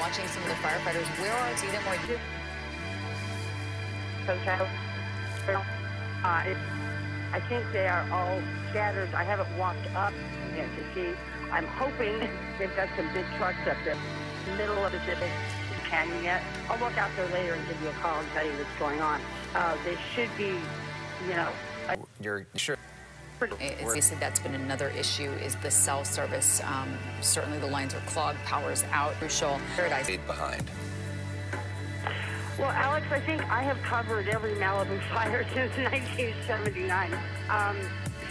watching some of the firefighters. Where are see them? I think they are all scattered. I haven't walked up yet to see. I'm hoping they've got some big trucks up there. Middle of the canyon yet. I'll walk out there later and give you a call and tell you what's going on. They should be, you know. You're sure? Obviously, that's been another issue is the cell service. Certainly the lines are clogged, power's out. Crucial. Paradise. Behind. Well, Alex, I think I have covered every Malibu fire since 1979.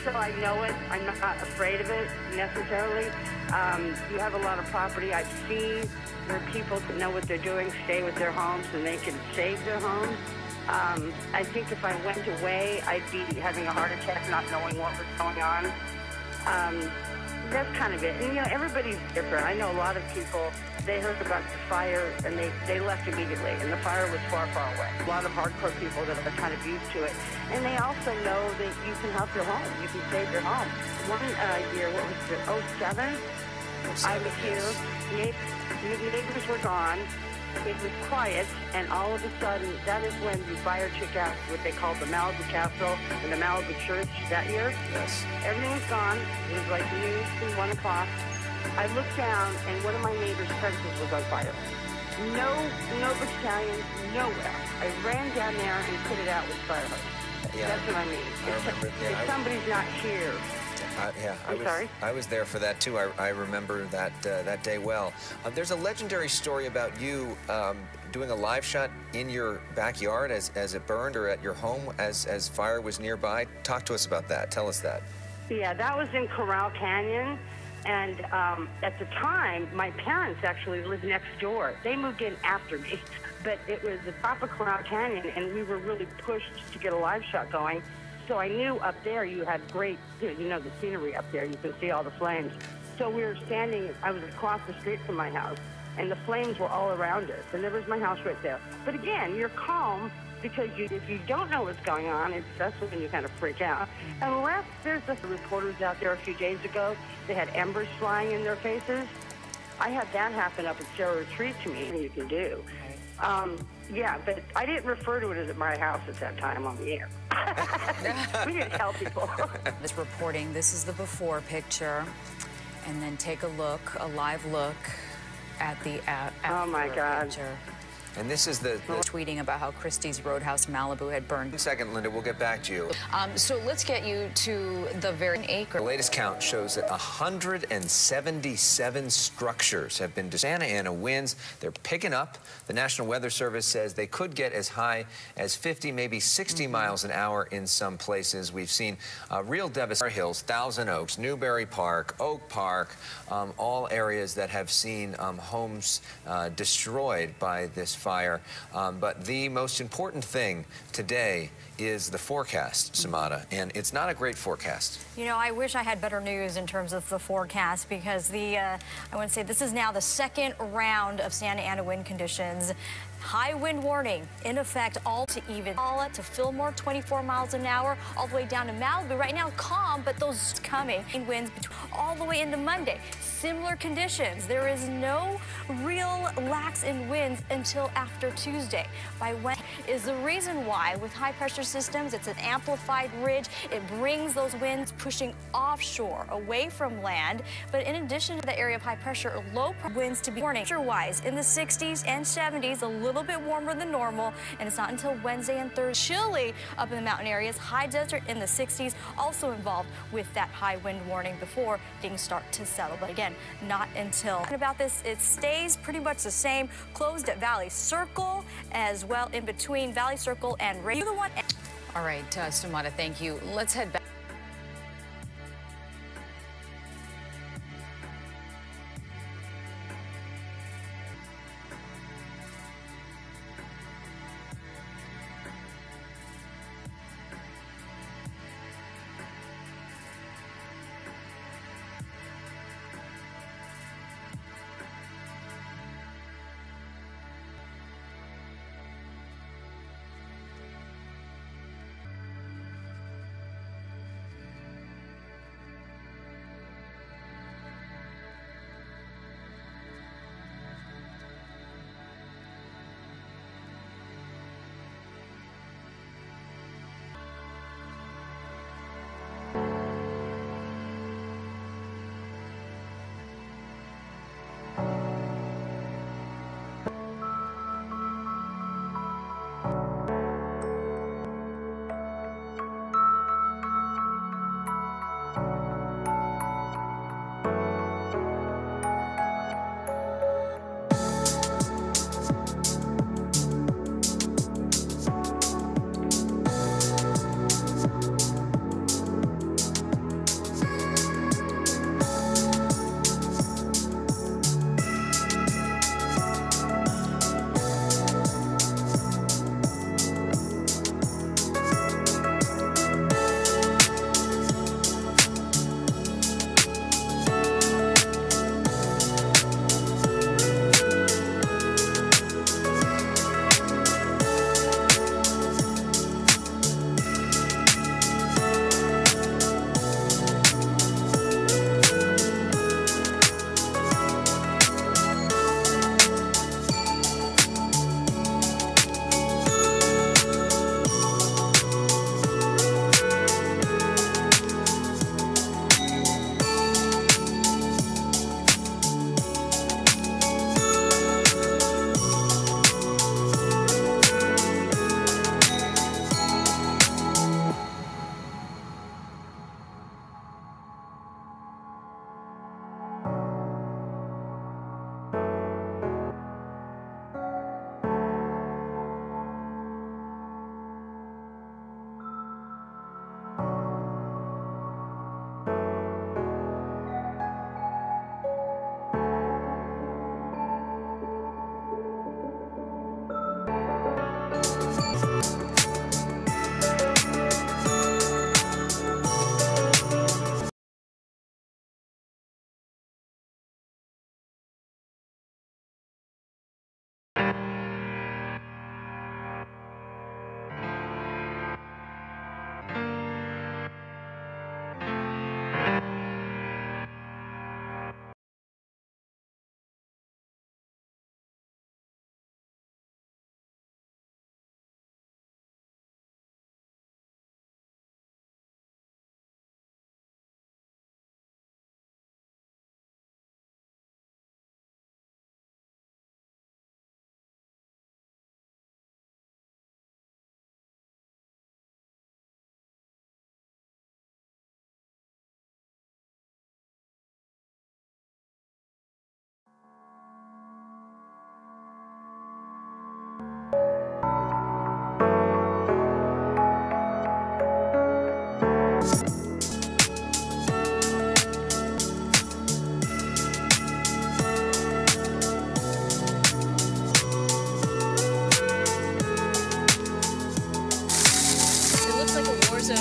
So I know it. I'm not afraid of it necessarily. You have a lot of property. I've seen where people that know what they're doing stay with their homes and they can save their homes. I think if I went away, I'd be having a heart attack not knowing what was going on. That's kind of it. And, you know, everybody's different. I know a lot of people, they heard about the fire and they left immediately, and the fire was far, far away. A lot of hardcore people that are kind of used to it. And they also know that you can help your home. You can save your home. One year, what was it, 07? I was here. Neighbors were gone. It was quiet, and all of a sudden, that is when the fire took out what they called the Malibu Castle and the Malibu Church that year. Yes. Everything was gone. It was like noon to 1 o'clock. I looked down, and one of my neighbor's fences was on fire. No battalion, nowhere. I ran down there and put it out with fire hose. Yeah. That's what I mean. If somebody's not here. I was there for that too. I remember that day well. There's a legendary story about you doing a live shot in your backyard as it burned, or at your home as fire was nearby. Talk to us about that. Tell us that. Yeah, that was in Corral Canyon, and at the time, my parents actually lived next door. They moved in after me, but it was the top of Corral Canyon, and we were really pushed to get a live shot going. So I knew up there you had great, you know, the scenery up there. You can see all the flames. So we were standing, I was across the street from my house, and the flames were all around us. And there was my house right there. But again, you're calm because if you don't know what's going on, that's when you kind of freak out. Unless there's the reporters out there a few days ago, they had embers flying in their faces. I had that happen up at Sarah Retreat to me, and you can do. Yeah, but I didn't refer to it as at my house at that time on the air. We didn't tell people. This reporting, this is the before picture, and then take a look, a live look at the oh my God. Picture. And this is the tweeting about how Christie's Roadhouse Malibu had burned. 1 second, Linda, we'll get back to you. So let's get you to the very acre. The latest count shows that 177 structures have been destroyed. Santa Ana winds, they're picking up. The National Weather Service says they could get as high as 50, maybe 60 miles an hour in some places. We've seen real devastation. Hills, Thousand Oaks, Newberry Park, Oak Park, all areas that have seen homes destroyed by this fire. But the most important thing today is the forecast, Samada, and it's not a great forecast. You know, I wish I had better news in terms of the forecast, because I want to say this is now the second round of Santa Ana wind conditions. High wind warning in effect all to even to Fillmore, 24 miles an hour, all the way down to Malibu. Right now, calm, but those coming winds all the way into Monday. Similar conditions. There is no real lax in winds until after Tuesday. By Wednesday is the reason why, with high pressure systems, it's an amplified ridge. It brings those winds pushing offshore, away from land. But in addition to the area of high pressure, low winds to be warning. Wise in the 60s and 70s, a little bit warmer than normal, and it's not until Wednesday and Thursday. Chilly up in the mountain areas, high desert in the 60s, also involved with that high wind warning before things start to settle. But again, not until. And about this, it stays pretty much the same. Closed at Valley Circle as well, in between Valley Circle and Radio. All right, Samada, thank you. Let's head back.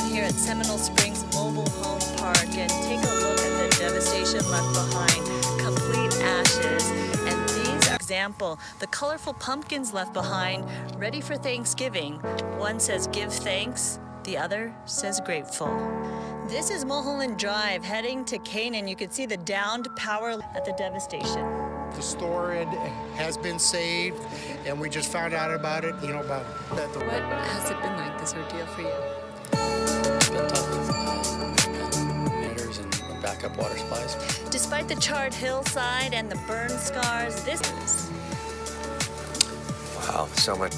Here at Seminole Springs Mobile Home Park, and take a look at the devastation left behind, complete ashes. And these are example, the colorful pumpkins left behind, ready for Thanksgiving. One says give thanks, the other says grateful. This is Mulholland Drive heading to Canaan. You can see the downed power at the devastation. The store has been saved, and we just found out about it, about that. What has it been like, this ordeal for you? It's been tough. Meters and backup water supplies. Despite the charred hillside and the burn scars, this is... Wow, so much.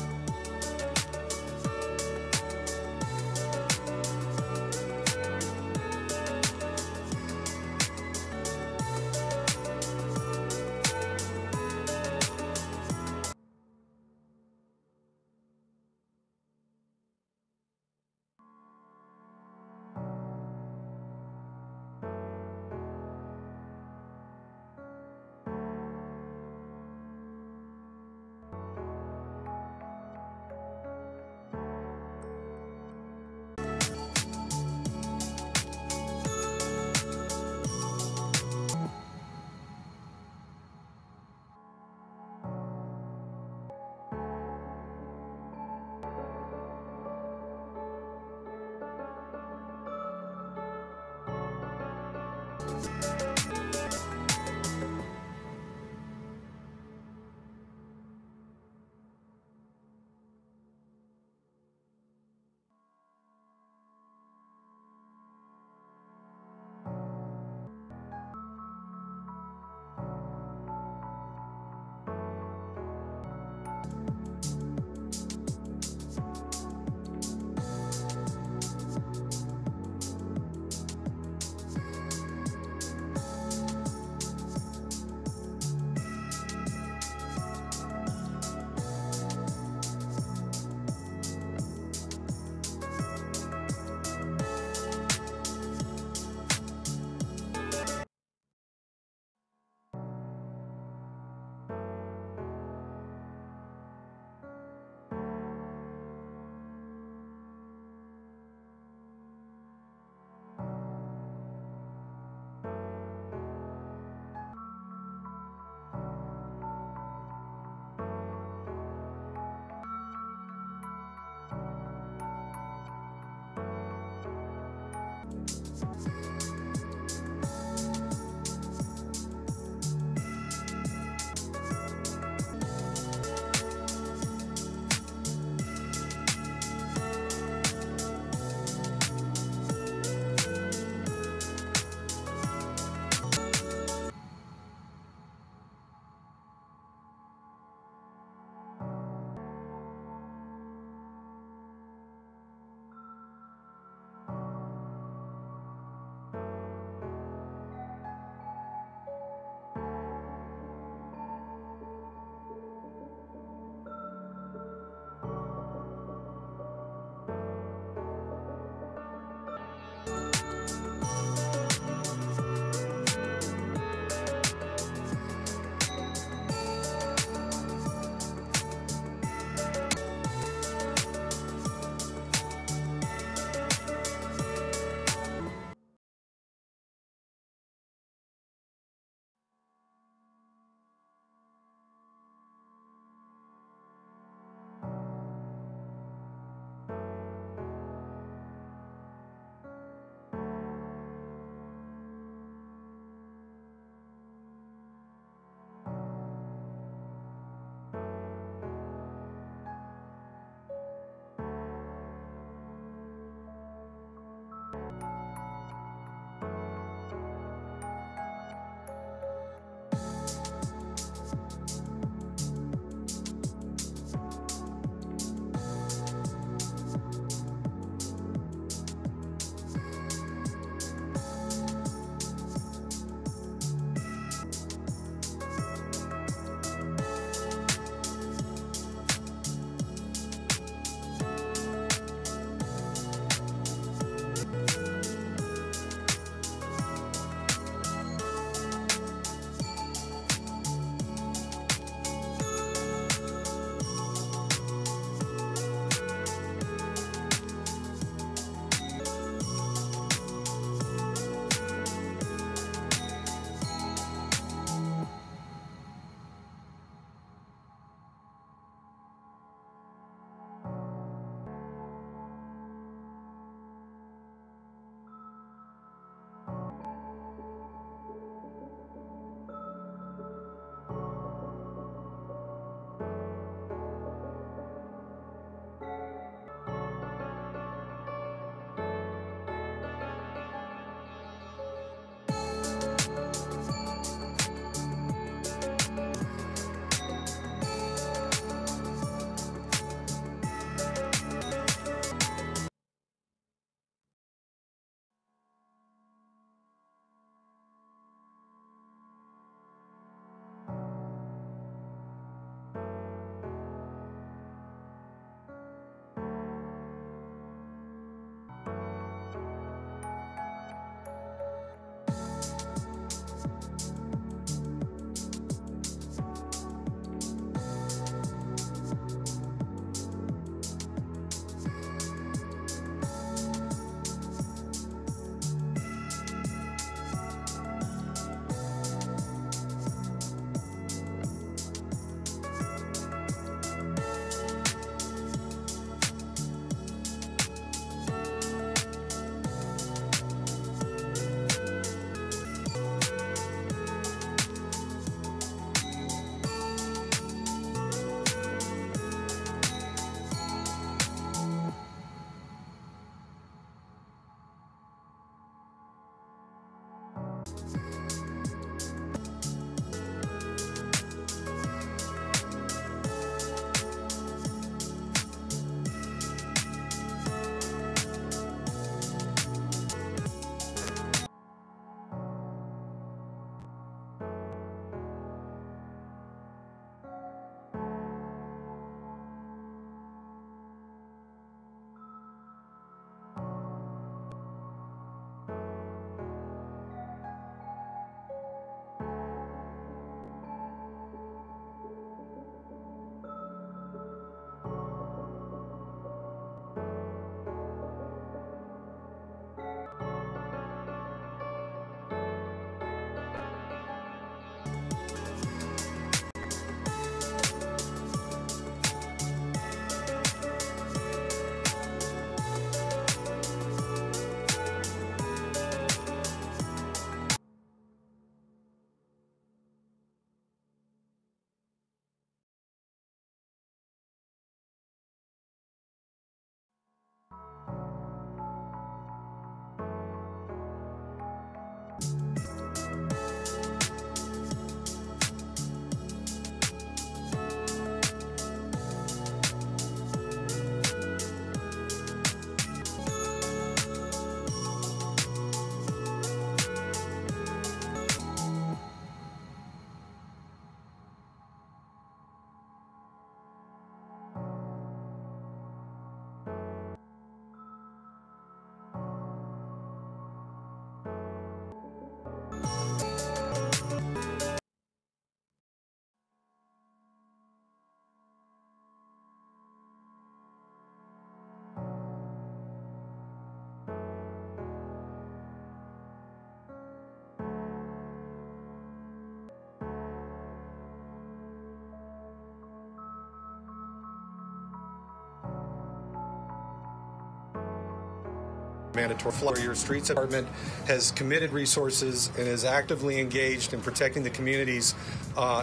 mandatory flood. Your streets department has committed resources and is actively engaged in protecting the communities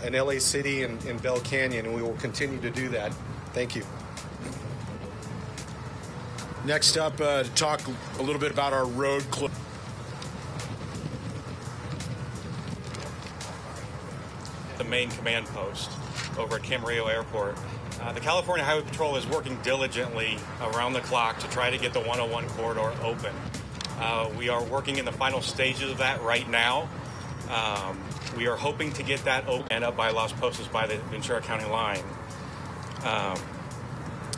in LA City and in Bell Canyon, and we will continue to do that. Thank you. Next up, to talk a little bit about our road closure. The main command post over at Camarillo Airport. The California Highway Patrol is working diligently around the clock to try to get the 101 corridor open. We are working in the final stages of that right now. We are hoping to get that open up by Las Posas by the Ventura County line.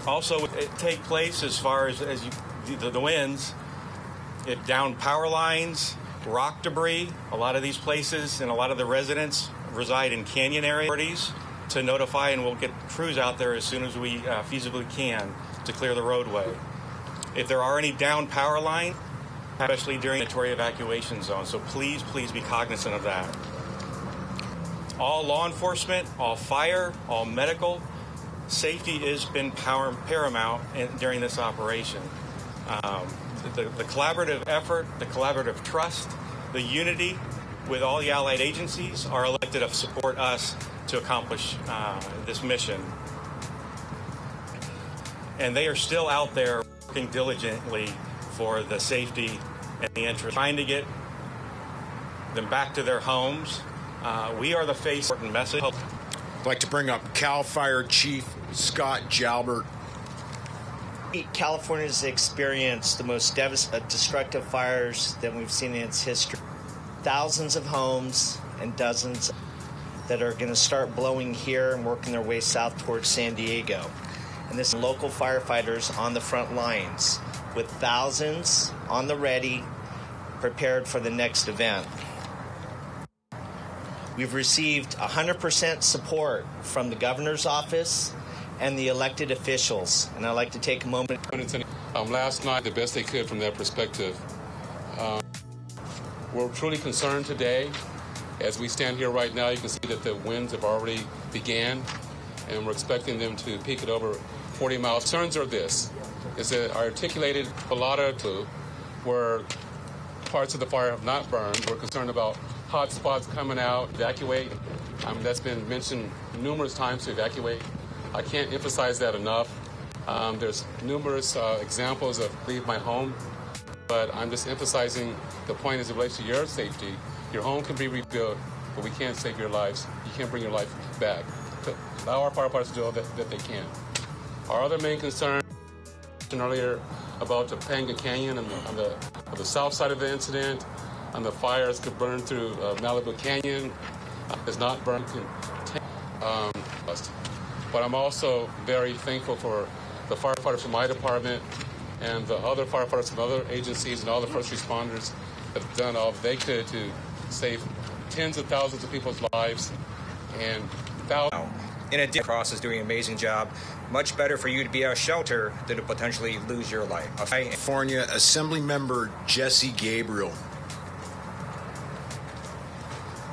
Also, it take place as far as the winds, it downed power lines, rock debris. A lot of these places and a lot of the residents reside in canyon areas to notify, and we'll get crews out there as soon as we feasibly can to clear the roadway. If there are any downed power lines, especially during the mandatory evacuation zone, so please be cognizant of that. All law enforcement, all fire, all medical, safety has been paramount during this operation. The collaborative effort, the collaborative trust, the unity with all the allied agencies are elected to support us to accomplish this mission. And they are still out there working diligently for the safety and the interest, trying to get them back to their homes. We are the face of the message. I'd like to bring up CAL FIRE Chief Scott Jalbert. California's experienced the most destructive fires that we've seen in its history. Thousands of homes and dozens that are going to start blowing here and working their way south towards San Diego. And this local firefighters on the front lines with thousands on the ready, prepared for the next event. We've received 100% support from the governor's office and the elected officials. And I'd like to take a moment. Last night, the best they could from that perspective. We're truly concerned today. As we stand here right now, you can see that the winds have already began, and we're expecting them to peak at over 40 miles. Concerns are this, is that articulated Pilata to where parts of the fire have not burned. We're concerned about hot spots coming out, evacuate. That's been mentioned numerous times to evacuate. I can't emphasize that enough. There's numerous examples of leave my home, but I'm just emphasizing the point as it relates to your safety. Your home can be rebuilt, but we can't save your lives. You can't bring your life back. Allow our firefighters to do all that they can. Our other main concern earlier about the Panga Canyon on the south side of the incident, and the fires could burn through Malibu Canyon. It's not burned. But I'm also very thankful for the firefighters from my department and the other firefighters from other agencies and all the first responders that have done all they could to save tens of thousands of people's lives and thousands. In addition, Cross is doing an amazing job. Much better for you to be out of shelter than to potentially lose your life. California Assembly Member Jesse Gabriel.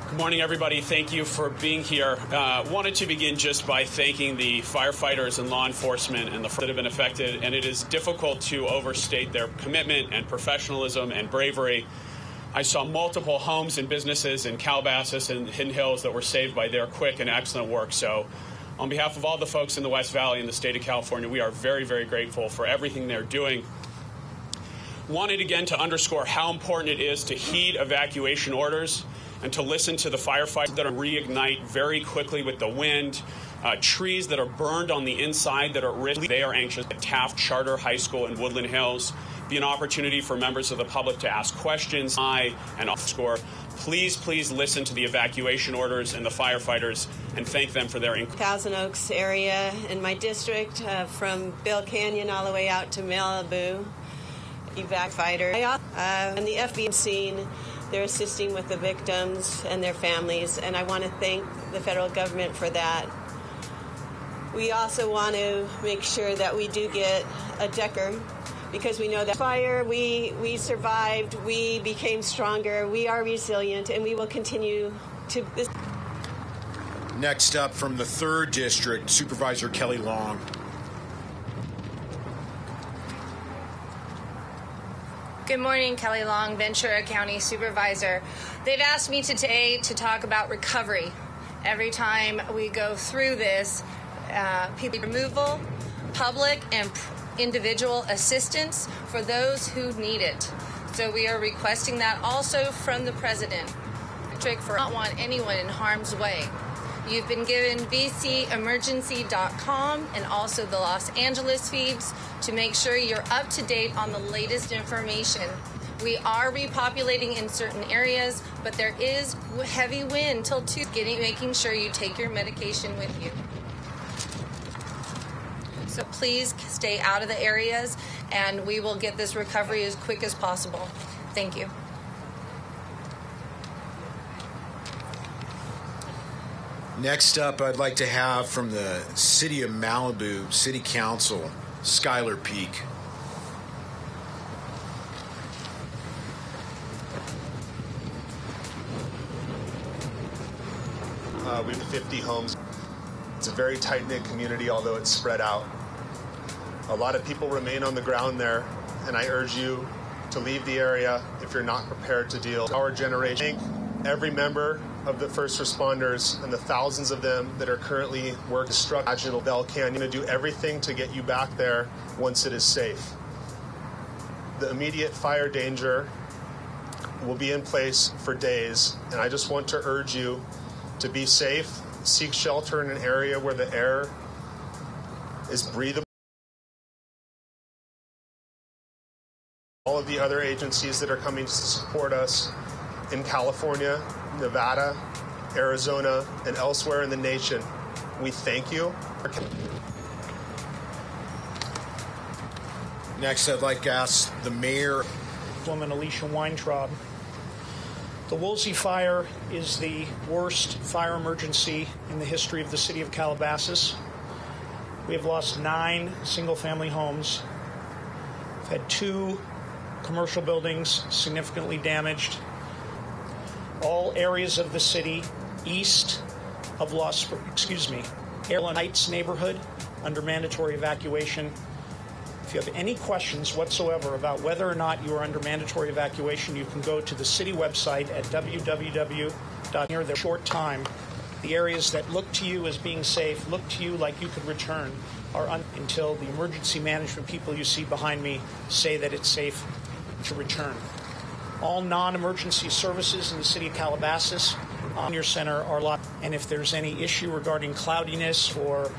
Good morning, everybody. Thank you for being here. Wanted to begin just by thanking the firefighters and law enforcement and the that have been affected, and it is difficult to overstate their commitment and professionalism and bravery. I saw multiple homes and businesses in Calabasas and Hidden Hills that were saved by their quick and excellent work. So on behalf of all the folks in the West Valley and the state of California, we are very, very grateful for everything they're doing. Wanted again to underscore how important it is to heed evacuation orders and to listen to the firefighters that are reignite very quickly with the wind. Trees that are burned on the inside that are at risk. They are anxious at Taft Charter High School in Woodland Hills. Be an opportunity for members of the public to ask questions. Please listen to the evacuation orders and the firefighters and thank them for their Thousand Oaks area in my district, from Bell Canyon all the way out to Malibu. Evac fighter and the FV scene. They're assisting with the victims and their families, and I want to thank the federal government for that. We also want to make sure that we do get a Decker, because we know that fire, we survived, we became stronger, we are resilient, and we will continue to. Next up from the 3rd District, Supervisor Kelly Long. Good morning, Kelly Long, Ventura County Supervisor. They've asked me today to talk about recovery. Every time we go through this, people removal, public and individual assistance for those who need it. So we are requesting that also from the President. For not want anyone in harm's way. You've been given VCEmergency.com and also the Los Angeles feeds to make sure you're up to date on the latest information. We are repopulating in certain areas, but there is heavy wind till 2, making sure you take your medication with you. So please stay out of the areas, and we will get this recovery as quick as possible. Thank you. Next up, I'd like to have from the City of Malibu City Council, Skylar Peak. We have 50 homes. It's a very tight-knit community, although it's spread out. A lot of people remain on the ground there, and I urge you to leave the area if you're not prepared to deal. Our generation, every member of the first responders and the thousands of them that are currently working structural Bell Canyon to do everything to get you back there once it is safe. The immediate fire danger will be in place for days, and I just want to urge you to be safe, seek shelter in an area where the air is breathable. All of the other agencies that are coming to support us in California, Nevada, Arizona, and elsewhere in the nation, we thank you. Next, I'd like to ask the mayor. Woman Alicia Weintraub. The Woolsey fire is the worst fire emergency in the history of the city of Calabasas. We have lost 9 single-family homes. We've had 2 commercial buildings significantly damaged. All areas of the city east of Airline Heights neighborhood under mandatory evacuation. If you have any questions whatsoever about whether or not you are under mandatory evacuation, you can go to the city website at www.near the short time. The areas that look to you as being safe, look to you like you could return, are until the emergency management people you see behind me say that it's safe to return. All non-emergency services in the city of Calabasas on your center are locked. And if there's any issue regarding cloudiness or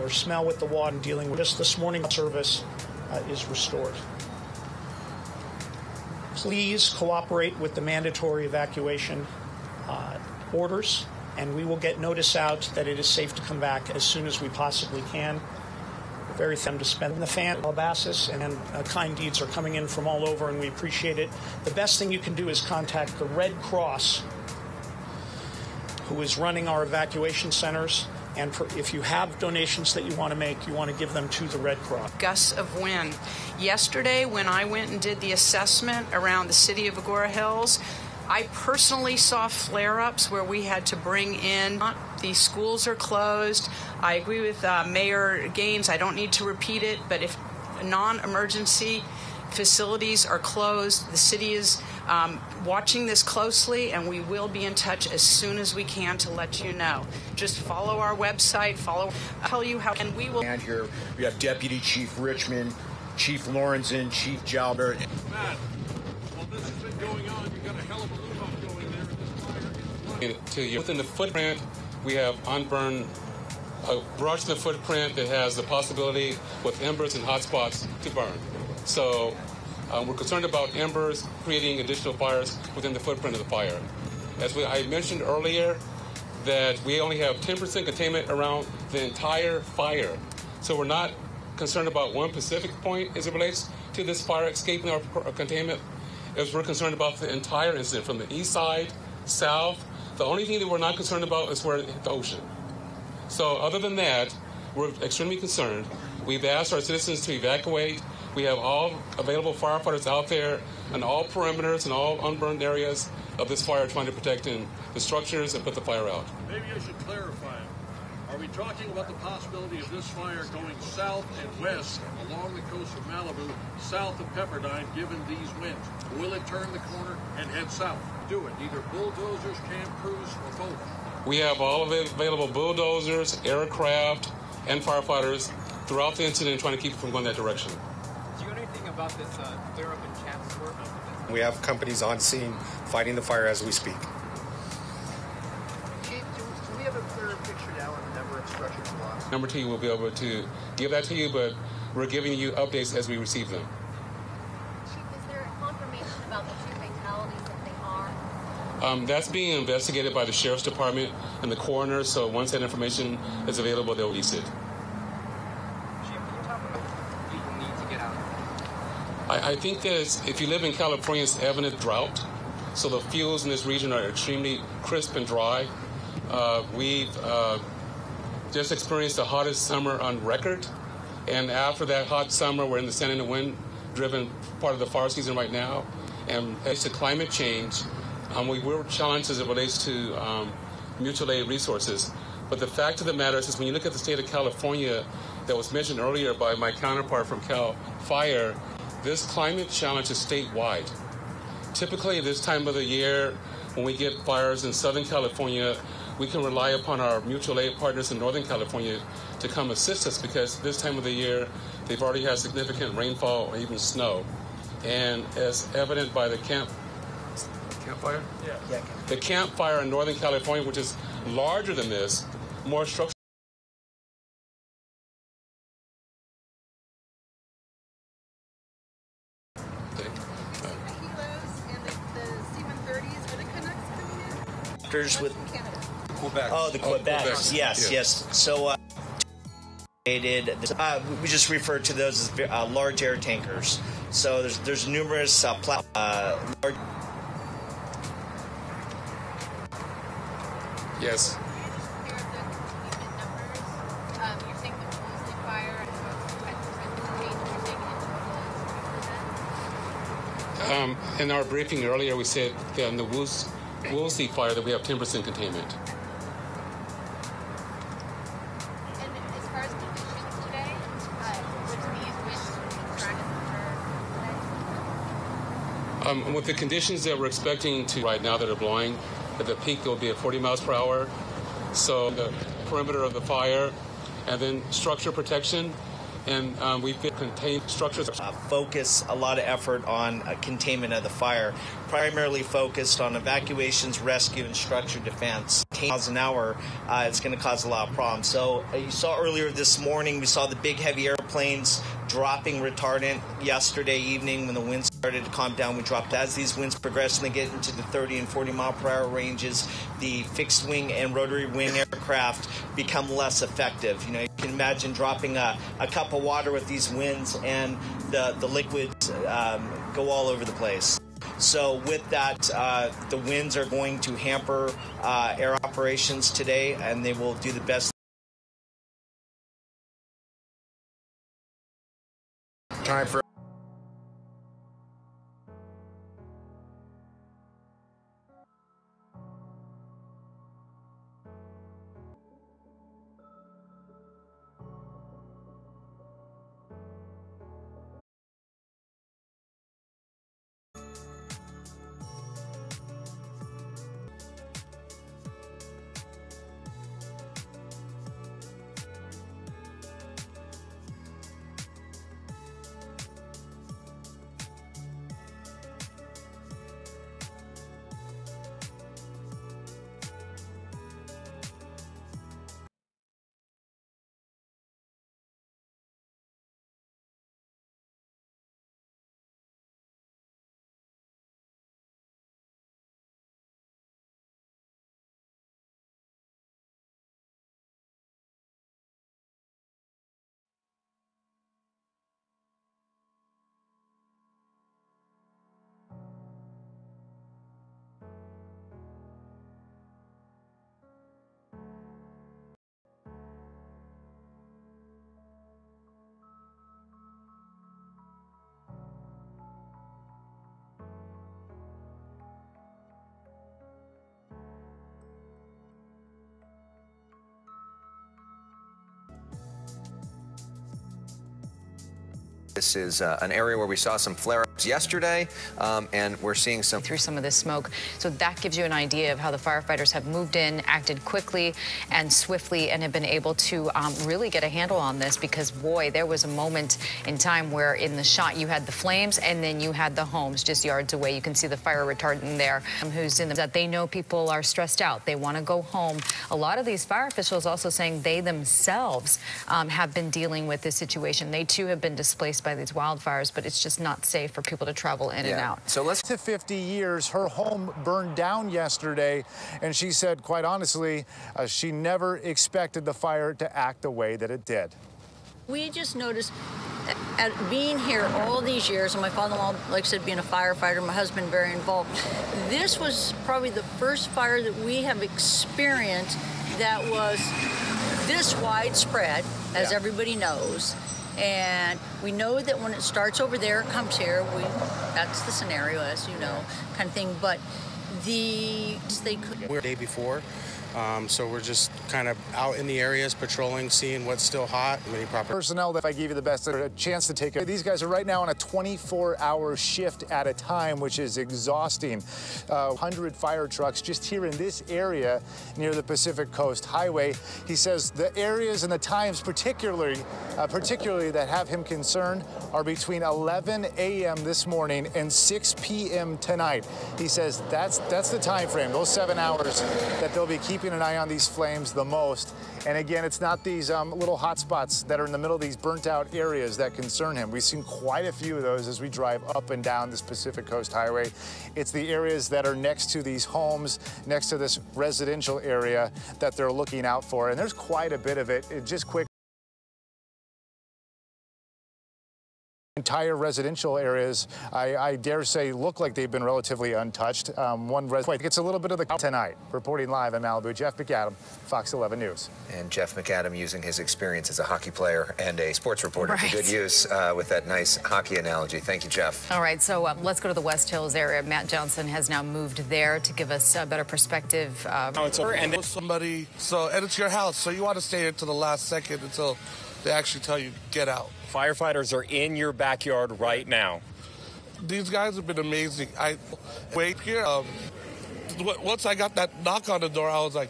smell with the water, dealing with just this morning, service is restored. Please cooperate with the mandatory evacuation orders, and we will get notice out that it is safe to come back as soon as we possibly can. We're very thankful to spend the fan Calabasas, and kind deeds are coming in from all over, and we appreciate it. The best thing you can do is contact the Red Cross, who is running our evacuation centers. And if you have donations that you want to make, you want to give them to the Red Cross. Gusts of wind. Yesterday, when I went and did the assessment around the city of Agora Hills, I personally saw flare-ups where we had to bring in, the schools are closed. I agree with Mayor Gaines. I don't need to repeat it, but if non-emergency facilities are closed, the city is watching this closely, and we will be in touch as soon as we can to let you know. Just follow our website, tell you how, and we will. And here we have Deputy Chief Richmond, Chief Lorenzen, Chief Jalbert. Matt, while this has been going on, you've got a hell of a move up going there in this fire. Within the footprint, we have unburned a brush in the footprint that has the possibility with embers and hot spots to burn. So we're concerned about embers creating additional fires within the footprint of the fire. As I mentioned earlier, that we only have 10% containment around the entire fire. So we're not concerned about one specific point as it relates to this fire escaping our containment, as we're concerned about the entire incident from the east side, south. The only thing that we're not concerned about is where it hit the ocean. So other than that, we're extremely concerned. We've asked our citizens to evacuate. We have all available firefighters out there on all perimeters and all unburned areas of this fire trying to protect the structures and put the fire out. Maybe I should clarify. Are we talking about the possibility of this fire going south and west along the coast of Malibu, south of Pepperdine, given these winds? Will it turn the corner and head south? Do it. Either bulldozers, camp crews, or both. We have all of it available bulldozers, aircraft, and firefighters throughout the incident trying to keep it from going that direction. Do you know anything about this clear-up in Chatsworth? We have companies on scene fighting the fire as we speak. Chief, do we have a clearer picture now on the number of structures lost? Number two, we'll be able to give that to you, but we're giving you updates as we receive them. Chief, is there confirmation about the 2 fatalities if they are? That's being investigated by the Sheriff's Department and the coroner, so once that information is available, they'll release it. I think that if you live in California, it's evident drought. So the fuels in this region are extremely crisp and dry. We've just experienced the hottest summer on record. And after that hot summer, we're in the Santa Ana wind-driven part of the fire season right now. And as to climate change, we're challenged as it relates to mutual aid resources. But the fact of the matter is when you look at the state of California that was mentioned earlier by my counterpart from Cal Fire, this climate challenge is statewide. Typically, this time of the year, when we get fires in Southern California, we can rely upon our mutual aid partners in Northern California to come assist us because this time of the year, they've already had significant rainfall or even snow. And as evident by the campfire? Yeah. The campfire in Northern California, which is larger than this, more structural. With Quebec. Oh, the Quebec. Yes. So we just refer to those as large air tankers. So there's numerous large. Yes. In our briefing earlier, we said that in the Woolsey fire that we have 10% containment. And as far as conditions today, with the conditions that we're expecting to right now that are blowing, at the peak will be at 40 miles per hour. So the perimeter of the fire, and then structure protection. And we've contained structures. Focus a lot of effort on containment of the fire, primarily focused on evacuations, rescue, and structure defense. 10 miles an hour, it's going to cause a lot of problems. So you saw earlier this morning, we saw the big heavy airplanes dropping retardant yesterday evening when the winds started to calm down. We dropped as these winds progressively get into the 30 and 40 mile per hour ranges. The fixed wing and rotary wing aircraft become less effective. You can imagine dropping a cup of water with these winds and the liquids go all over the place. So with that, the winds are going to hamper air operations today, and they will do the best. Time for This is an area where we saw some flare-ups yesterday, and we're seeing through some of this smoke. So that gives you an idea of how the firefighters have moved in, acted quickly and swiftly, and have been able to really get a handle on this, because, boy, there was a moment in time where in the shot you had the flames and then you had the homes just yards away. You can see the fire retardant there, who's in that they know people are stressed out. They want to go home. A lot of these fire officials also saying they themselves have been dealing with this situation. They, too, have been displaced by these wildfires, but it's just not safe for people to travel in and out. So let's to 50 years, her home burned down yesterday, and she said, quite honestly, she never expected the fire to act the way that it did. We just noticed, at being here all these years, and my father-in-law, like I said, being a firefighter, my husband very involved, this was probably the first fire that we have experienced that was this widespread, as everybody knows. And we know that when it starts over there, it comes here. That's the scenario, as you know, kind of thing. But they could. We're the day before, so we're just kind of out in the areas, patrolling, seeing what's still hot. Many proper personnel that if I gave you the best, a chance to take it. These guys are right now on a 24-hour shift at a time, which is exhausting. 100 fire trucks just here in this area near the Pacific Coast Highway. He says the areas and the times particularly that have him concerned are between 11 a.m. this morning and 6 p.m. tonight. He says that's the time frame, those 7 hours, that they'll be keeping an eye on these flames the most. And again, it's not these little hot spots that are in the middle of these burnt out areas that concern him. We've seen quite a few of those as we drive up and down this Pacific Coast Highway. It's the areas that are next to these homes, next to this residential area that they're looking out for. And there's quite a bit of it. Just quick. Entire residential areas, I dare say, look like they've been relatively untouched. One resident gets a little bit of the tonight. Reporting live in Malibu, Jeff McAdam, Fox 11 News. And Jeff McAdam using his experience as a hockey player and a sports reporter to good use with that nice hockey analogy. Thank you, Jeff. All right, so let's go to the West Hills area. Matt Johnson has now moved there to give us a better perspective. And somebody, and it's your house, so you want to stay here to the last second until they actually tell you get out. Firefighters are in your backyard right now. These guys have been amazing. I wait here. Once I got that knock on the door, I was like,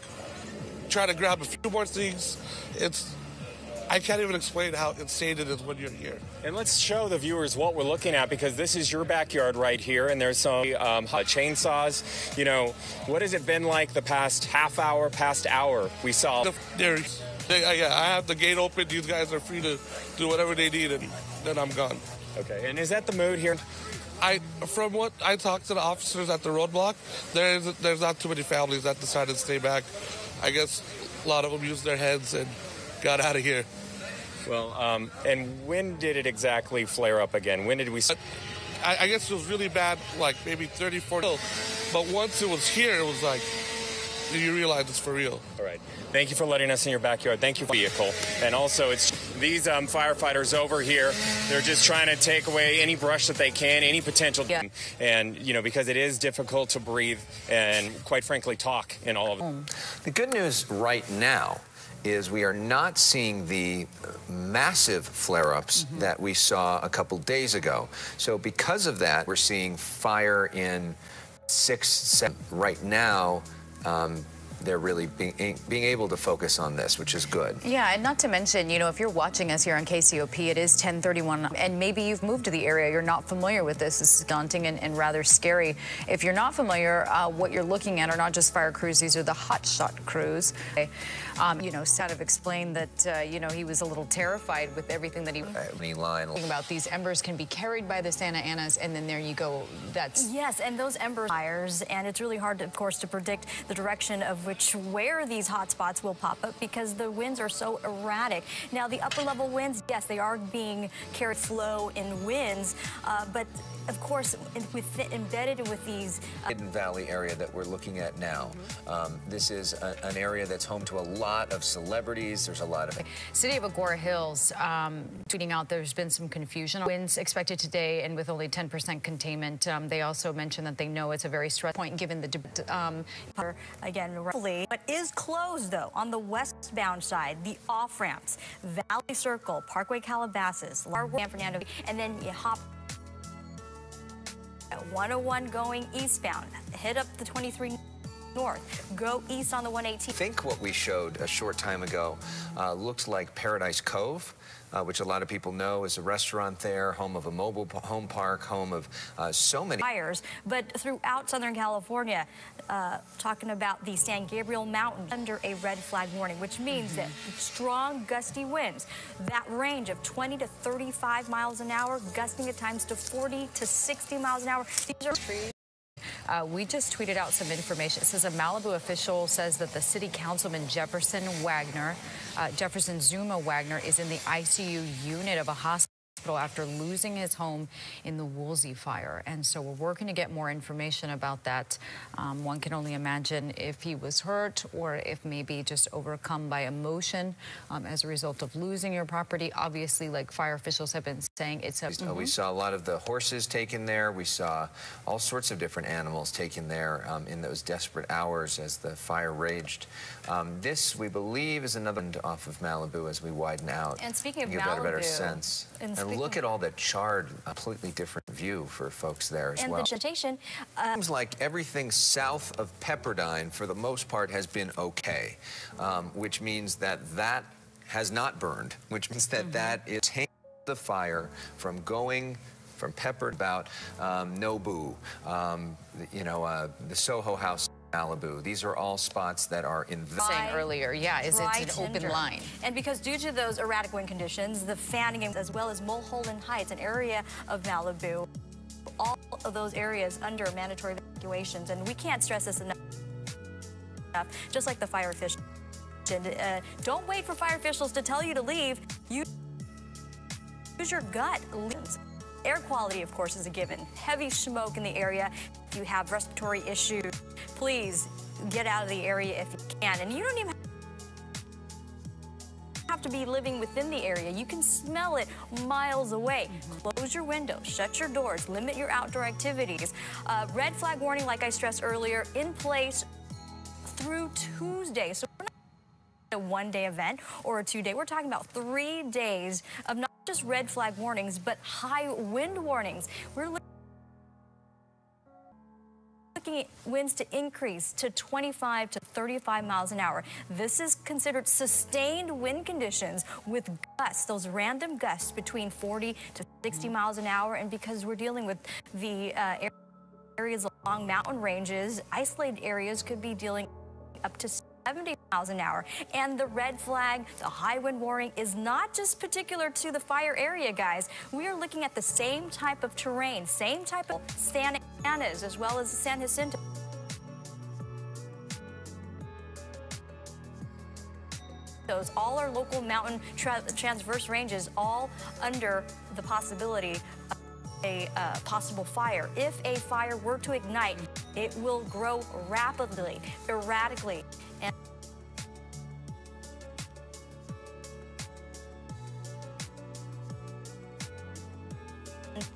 trying to grab a few more things. I can't even explain how insane it is when you're here. And let's show the viewers what we're looking at, because this is your backyard right here, and there's some chainsaws. You know, what has it been like the past half hour, past hour? We saw. I have the gate open. These guys are free to do whatever they need, and then I'm gone. Okay, and is that the mood here? From what I talked to the officers at the roadblock, there's not too many families that decided to stay back. I guess a lot of them used their heads and got out of here. Well, and when did it exactly flare up again? When did we? I guess it was really bad, like maybe 30, 40. But once it was here, it was like, you realize it's for real. All right. Thank you for letting us in your backyard. Thank you for the vehicle. And also, it's these firefighters over here. They're just trying to take away any brush that they can, any potential. Yeah. And, you know, because it is difficult to breathe and, quite frankly, talk in all of it. The good news right now is we are not seeing the massive flare-ups that we saw a couple days ago. So because of that, we're seeing fire in 6, 7 right now. They're really being able to focus on this, which is good. Yeah, and not to mention, you know, if you're watching us here on KCOP, it is 10:31, and maybe you've moved to the area, you're not familiar with this. This is daunting and rather scary. If you're not familiar, what you're looking at are not just fire crews, these are the hotshot crews. You know, kind of explained that, you know, he was a little terrified with everything that he about. These embers can be carried by the Santa Anas, and then there you go. That's yes, and those embers fires, and it's really hard, of course, to predict the direction of where these hot spots will pop up, because the winds are so erratic. Now, the upper level winds, yes, they are being carried flow in winds, but of course, embedded with these Hidden Valley area that we're looking at now. This is an area that's home to a lot of celebrities. There's a lot of... City of Agora Hills tweeting out there's been some confusion. Winds expected today, and with only 10% containment. They also mentioned that they know it's a very stressful point given the... again, roughly, but is closed, though, on the westbound side, the off-ramps, Valley Circle, Parkway Calabasas, San Fernando, and then you hop 101 going eastbound, hit up the 23 north, go east on the 118. I think what we showed a short time ago looks like Paradise Cove, which a lot of people know is a restaurant there, home of a mobile home park, home of so many fires. But throughout Southern California, talking about the San Gabriel Mountains under a red flag warning, which means that strong gusty winds, that range of 20 to 35 miles an hour, gusting at times to 40 to 60 miles an hour. These are trees. We just tweeted out some information. It says a Malibu official says that the city councilman Jefferson Zuma Wagner is in the ICU unit of a hospital after losing his home in the Woolsey fire. And so we're working to get more information about that. One can only imagine if he was hurt or if maybe just overcome by emotion as a result of losing your property. Obviously, like fire officials have been saying, it's a... We saw a lot of the horses taken there. We saw all sorts of different animals taken there in those desperate hours as the fire raged. This, we believe, is another end off of Malibu as we widen out. And speaking of Malibu, Malibu, a better sense. And look at all the charred, completely different view for folks there as well. And the vegetation. Seems like everything south of Pepperdine, for the most part, has been okay, which means that that has not burned, which means that that is taking the fire from going from Pepperdine about Nobu, the Soho House. Malibu. These are all spots that are in the... Saying earlier, yeah, is it's an open line. And because due to those erratic wind conditions, the fanning as well as Mulholland Heights, an area of Malibu, all of those areas under mandatory evacuations. And we can't stress this enough, just like the fire officials. Don't wait for fire officials to tell you to leave. Use your gut. Air quality, of course, is a given. Heavy smoke in the area. If you have respiratory issues, please get out of the area if you can. And you don't even have to be living within the area. You can smell it miles away. Close your windows, shut your doors, limit your outdoor activities. Red flag warning, like I stressed earlier, in place through Tuesday. So we're not a one-day event or a two-day. We're talking about 3 days of not just red flag warnings, but high wind warnings. We're looking at winds to increase to 25 to 35 miles an hour. This is considered sustained wind conditions with gusts, those random gusts between 40 to 60 miles an hour. And because we're dealing with the areas along mountain ranges, isolated areas could be dealing up to 70 miles an hour. And the red flag, the high wind warning, is not just particular to the fire area, guys. We are looking at the same type of terrain, same type of Santa Ana's as well as San Jacinto. All our local mountain transverse ranges, all under the possibility of a possible fire. If a fire were to ignite, it will grow rapidly, erratically. And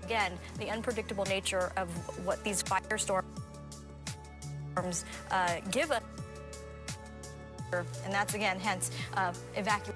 again, the unpredictable nature of what these firestorms give us. And that's, again, hence evacuation.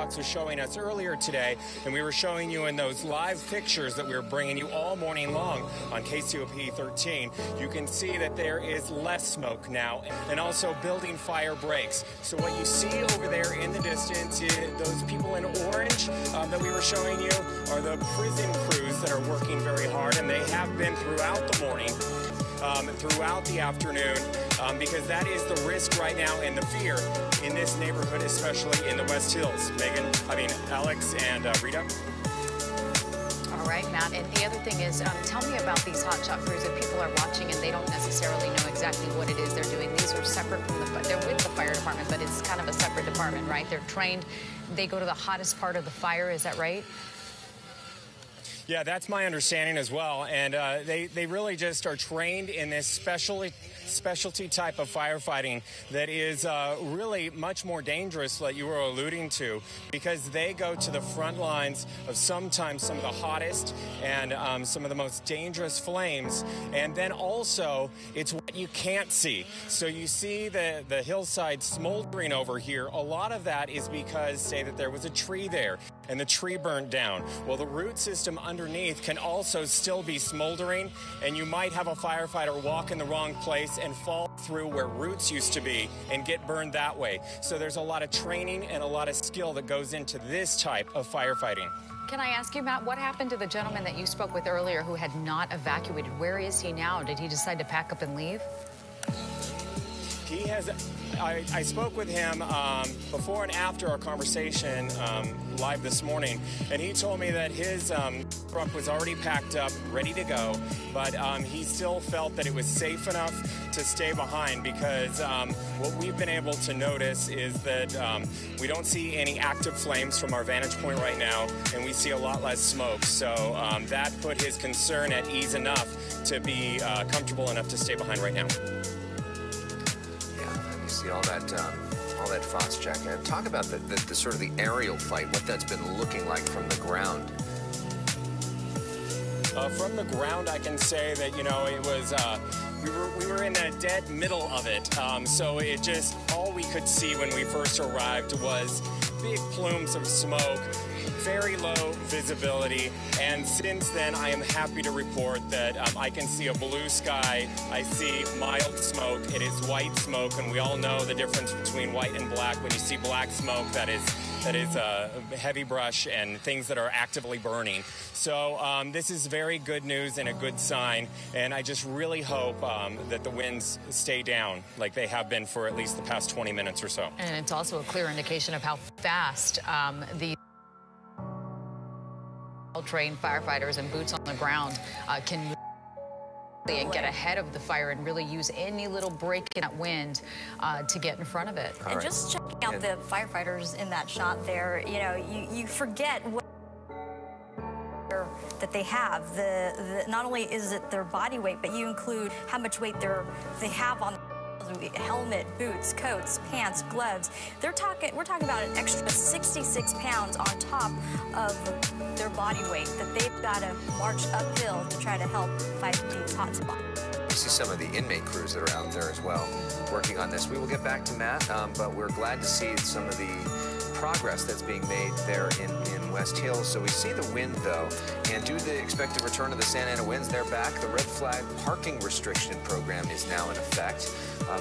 was showing us earlier today, and we were showing you in those live pictures that we were bringing you all morning long on KCOP 13, you can see that there is less smoke now, and also building fire breaks. So what you see over there in the distance, those people in orange that we were showing you are the prison crews that are working very hard, and they have been throughout the morning, throughout the afternoon, because that is the risk right now and the fear in this neighborhood, especially in the West Hills. Alex and Rita. All right, Matt. And the other thing is, tell me about these hotshot crews. If people are watching and they don't necessarily know exactly what it is they're doing, these are separate from they're with the fire department, but it's kind of a separate department, right? They're trained. They go to the hottest part of the fire. Is that right? Yeah, that's my understanding as well. And they really just are trained in this specialty type of firefighting that is really much more dangerous, like you were alluding to, because they go to the front lines of sometimes some of the hottest and some of the most dangerous flames. And then also, it's what you can't see. So you see the hillside smoldering over here. A lot of that is because, say, that there was a tree there and the tree burnt down. Well, the root system underneath can also still be smoldering, and you might have a firefighter walk in the wrong place and fall through where roots used to be and get burned that way. So there's a lot of training and a lot of skill that goes into this type of firefighting. Can I ask you, Matt, what happened to the gentleman that you spoke with earlier who had not evacuated? Where is he now? Did he decide to pack up and leave? He has. I spoke with him before and after our conversation live this morning, and he told me that his truck was already packed up, ready to go, but he still felt that it was safe enough to stay behind because what we've been able to notice is that we don't see any active flames from our vantage point right now, and we see a lot less smoke. So that put his concern at ease enough to be comfortable enough to stay behind right now. See all that fast check. Talk about the sort of the aerial fight, what that's been looking like from the ground. From the ground, I can say that, you know, it was, we were in the dead middle of it. So it just, all we could see when we first arrived was big plumes of smoke, very low visibility, and since then I am happy to report that I can see a blue sky. I see mild smoke. It is white smoke, and we all know the difference between white and black. When you see black smoke, that is heavy brush and things that are actively burning. So this is very good news and a good sign, and I just really hope that the winds stay down like they have been for at least the past 20 minutes or so. And it's also a clear indication of how fast the trained firefighters and boots on the ground can move and get ahead of the fire and really use any little break in that wind to get in front of it. And just checking out the firefighters in that shot there, you know, you forget what that they have. Not only is it their body weight, but you include how much weight they have on helmet, boots, coats, pants, gloves. We're talking about an extra 66 pounds on top of their body weight that they've got to march uphill to try to help fight these hot spots. You see some of the inmate crews that are out there as well working on this. We will get back to Matt, but we're glad to see some of the progress that's being made there in West Hills. So we see the wind, though, and due to the expected return of the Santa Ana winds, they're back. The red flag parking restriction program is now in effect.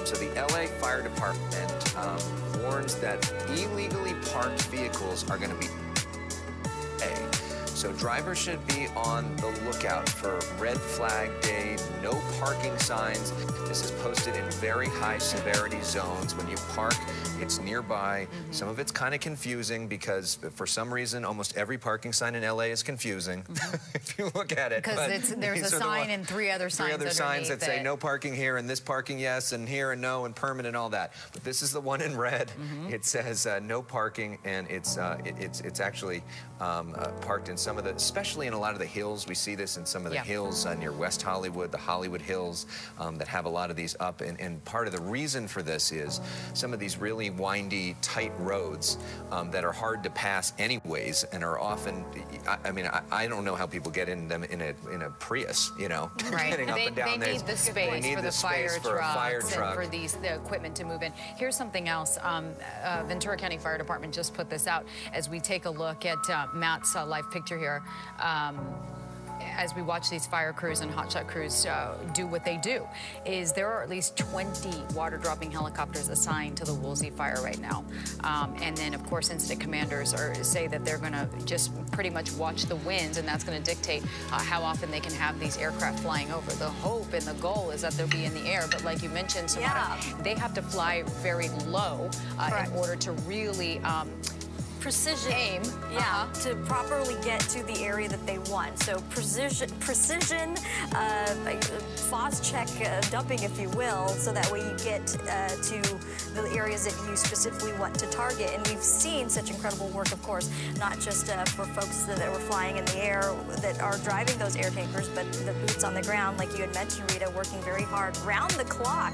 So the LA Fire Department warns that illegally parked vehicles are going to be so drivers should be on the lookout for red flag day, no parking signs. This is posted in very high severity zones. When you park, it's nearby. Some of it's kind of confusing because for some reason, almost every parking sign in LA is confusing if you look at it. Because there's a sign and three other signs that say no parking here and this parking yes and here and no and permit and all that. But this is the one in red. It says no parking, and it's actually parked in some of the, especially in a lot of the hills. We see this in some of the hills near West Hollywood, the Hollywood Hills that have a lot lot of these up, and part of the reason for this is some of these really windy, tight roads that are hard to pass anyways, and are often, I mean, I don't know how people get in them in a Prius, you know, right. getting up and down there. They need the space for the fire trucks and for the equipment to move in. Here's something else. Ventura County Fire Department just put this out as we take a look at Matt's live picture here. As we watch these fire crews and hotshot crews do what they do, is there are at least 20 water-dropping helicopters assigned to the Woolsey fire right now. And then, of course, incident commanders say that they're going to just pretty much watch the winds, and that's going to dictate how often they can have these aircraft flying over. The hope and the goal is that they'll be in the air, but like you mentioned, Samara, they have to fly very low in order to really precision aim, to properly get to the area that they want. So precision FOS check dumping, if you will, so that way you get to the areas that you specifically want to target. And we've seen such incredible work, of course, not just for folks that were flying in the air that are driving those air tankers, but the boots on the ground, like you had mentioned, Rita, working very hard round the clock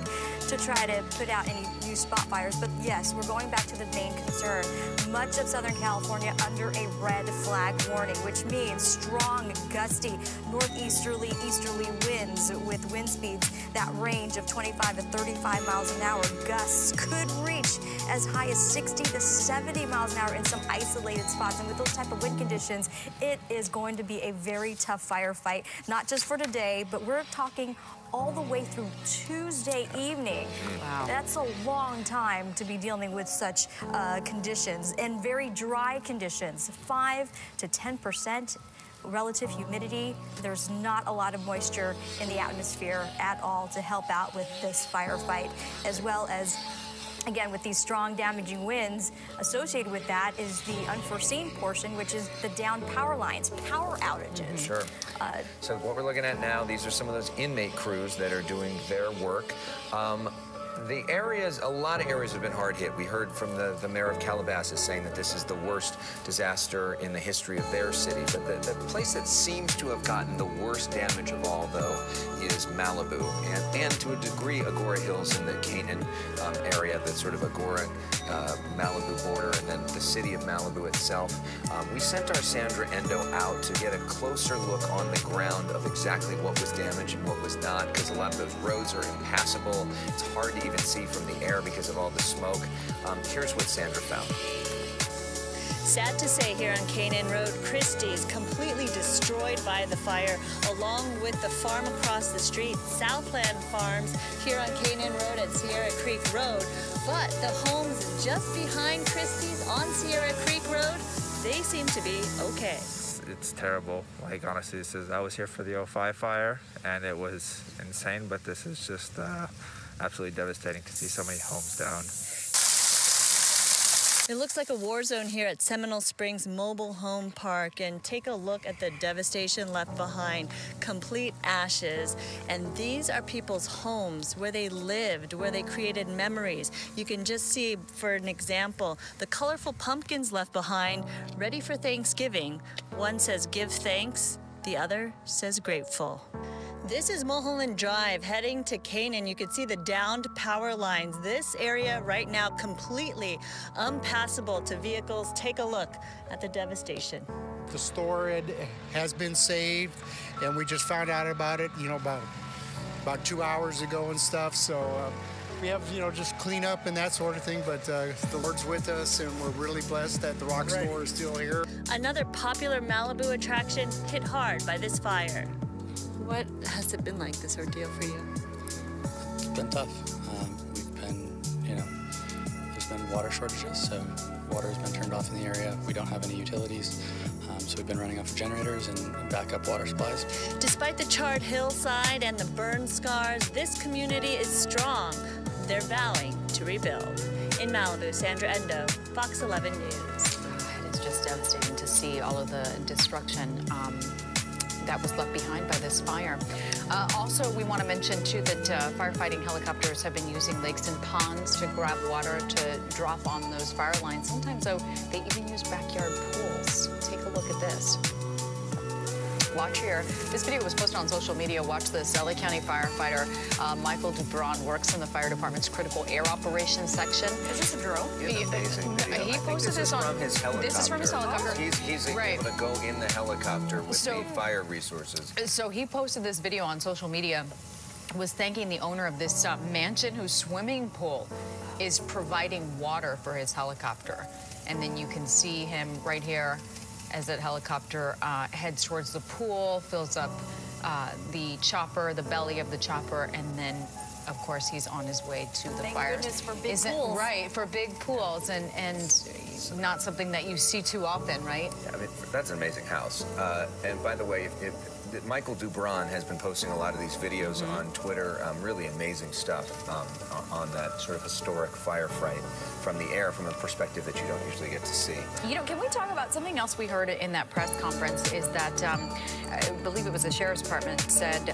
to try to put out any new spot fires. But yes, we're going back to the main concern. Much of Southern California under a red flag warning, which means strong, gusty, northeasterly, easterly winds with wind speeds that range of 25 to 35 miles an hour. Gusts could reach as high as 60 to 70 miles an hour in some isolated spots. And with those type of wind conditions, it is going to be a very tough firefight, not just for today, but we're talking all the way through Tuesday evening. Wow. That's a long time to be dealing with such conditions, and very dry conditions, 5 to 10% relative humidity. There's not a lot of moisture in the atmosphere at all to help out with this firefight, as well as, again, with these strong damaging winds, associated with that is the unforeseen portion, which is the downed power lines, power outages. Sure. So what we're looking at now, these are some of those inmate crews that are doing their work. The areas, a lot of areas have been hard hit. We heard from the mayor of Calabasas saying that this is the worst disaster in the history of their city. But the place that seems to have gotten the worst damage of all, though, is Malibu. And to a degree, Agora Hills in the Canaan area, the sort of Agora Malibu border, and then the city of Malibu itself. We sent our Sandra Endo out to get a closer look on the ground of exactly what was damaged and what was not, because a lot of those roads are impassable. It's hard to even see from the air because of all the smoke. Here's what Sandra found. Sad to say, here on Canaan Road, Christie's completely destroyed by the fire, along with the farm across the street, Southland Farms, here on Canaan Road at Sierra Creek Road. But the homes just behind Christie's on Sierra Creek Road, they seem to be okay. It's terrible. Like, honestly, I was here for the 05 fire, and it was insane, but this is just absolutely devastating to see so many homes down. It looks like a war zone here at Seminole Springs Mobile Home Park, and take a look at the devastation left behind. Complete ashes, and these are people's homes where they lived, where they created memories. You can just see, for an example, the colorful pumpkins left behind, ready for Thanksgiving. One says give thanks, the other says grateful. This is Mulholland Drive heading to Canaan. You can see the downed power lines. This area right now completely unpassable to vehicles. Take a look at the devastation. The store has been saved, and we just found out about it, about 2 hours ago and stuff. So we have, just clean up and that sort of thing, but the Lord's with us, and we're really blessed that the rock store is still here. Another popular Malibu attraction hit hard by this fire. What has it been like, this ordeal for you? It's been tough. We've been, there's been water shortages, so water has been turned off in the area. We don't have any utilities, so we've been running off of generators and backup water supplies. Despite the charred hillside and the burn scars, this community is strong. They're vowing to rebuild. In Malibu, Sandra Endo, Fox 11 News. It is just devastating to see all of the destruction that was left behind by this fire. Also, we want to mention, too, that firefighting helicopters have been using lakes and ponds to grab water to drop on those fire lines. Sometimes, though, they even use backyard pools. Take a look at this. Watch here. This video was posted on social media. Watch this. LA County firefighter Michael Dubron works in the fire department's critical air operations section. Is this a drill? He posted this on his helicopter. This is from his helicopter. He's able to go in the helicopter with the fire resources. So he posted this video on social media, was thanking the owner of this mansion whose swimming pool is providing water for his helicopter. And then you can see him right here as that helicopter heads towards the pool, fills up the chopper, the belly of the chopper, and then, of course, he's on his way to the fire. Thank goodness for big pools. Right, for big pools, and not something that you see too often, right? Yeah, I mean, that's an amazing house. And by the way, Michael Dubron has been posting a lot of these videos on Twitter, really amazing stuff on that sort of historic firefight from the air, from a perspective that you don't usually get to see. You know, can we talk about something else we heard in that press conference is that, I believe it was the Sheriff's Department said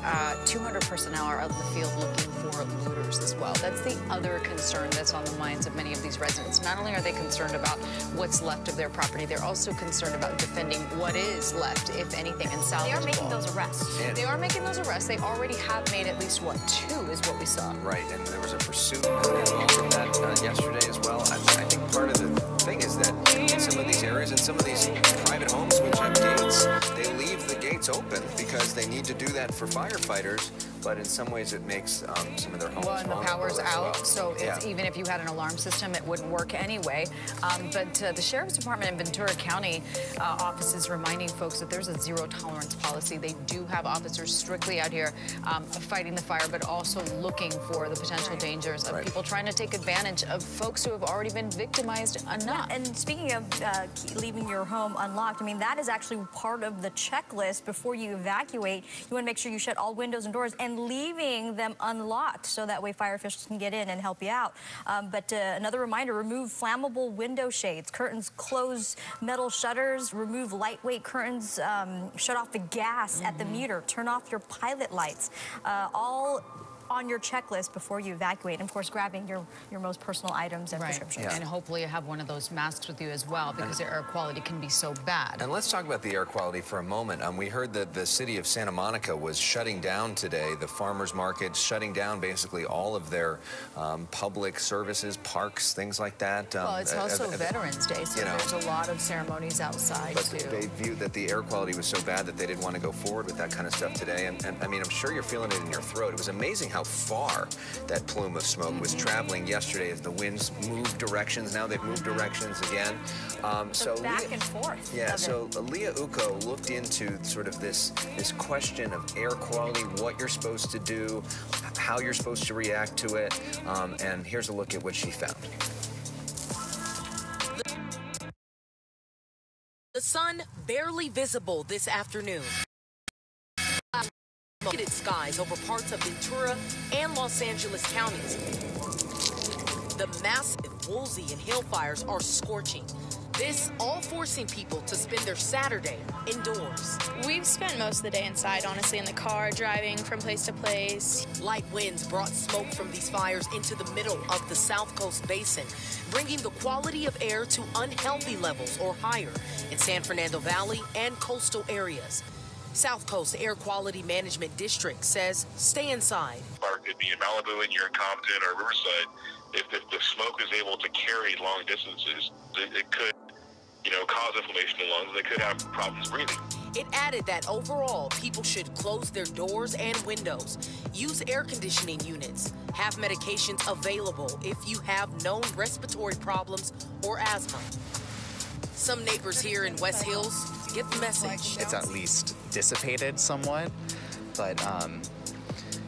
200 personnel are out in the field looking for looters as well. That's the other concern that's on the minds of many of these residents. Not only are they concerned about what's left of their property, they're also concerned about defending what is left, if anything, and salvageable. They are making those arrests. They are making those arrests. They already have made at least, what, 2 is what we saw. Right, and there was a pursuit involved in that yesterday as well. I think part of the thing is that in some of these areas, in some of these private homes which have gates, they leave the gates open because they need to do that for firefighters, but in some ways it makes some of their homes and the power's out, so it's, yeah. even if you had an alarm system, it wouldn't work anyway. But the Sheriff's Department in Ventura County office is reminding folks that there's a zero-tolerance policy. They do have officers strictly out here fighting the fire, but also looking for the potential dangers of people trying to take advantage of folks who have already been victimized enough. And speaking of leaving your home unlocked, I mean, that is actually part of the checklist before you evacuate. You want to make sure you shut all windows and doors and leaving them unlocked so that way fire officials can get in and help you out. But another reminder, remove flammable window shades, curtains, close metal shutters, remove lightweight curtains, shut off the gas at the meter, turn off your pilot lights, all on your checklist before you evacuate. And of course, grabbing your most personal items and prescriptions. And hopefully you have one of those masks with you as well, because the air quality can be so bad. And let's talk about the air quality for a moment. We heard that the city of Santa Monica was shutting down today, the farmers market, shutting down basically all of their public services, parks, things like that. Well, it's also Veterans Day, so there's a lot of ceremonies outside, but too. They viewed that the air quality was so bad that they didn't want to go forward with that kind of stuff today. And I mean, I'm sure you're feeling it in your throat. It was amazing how far that plume of smoke was traveling yesterday as the winds moved directions. Now they've moved directions again. So back and forth. Yeah, so Leah Uko looked into sort of this question of air quality, what you're supposed to do, how you're supposed to react to it, and here's a look at what she found. The sun barely visible this afternoon. Blanketed skies over parts of Ventura and Los Angeles counties. The massive Woolsey and Hill fires are scorching. This all forcing people to spend their Saturday indoors. We've spent most of the day inside, honestly, in the car, driving from place to place. Light winds brought smoke from these fires into the middle of the South Coast Basin, bringing the quality of air to unhealthy levels or higher in San Fernando Valley and coastal areas. South Coast Air Quality Management District says stay inside. Fire could be in Malibu and you're in Compton or Riverside. If the smoke is able to carry long distances, it could, cause inflammation in the lungs. They could have problems breathing. It added that overall, people should close their doors and windows, use air conditioning units, have medications available if you have known respiratory problems or asthma. Some neighbors here in West Hills get the message. It's at least dissipated somewhat, but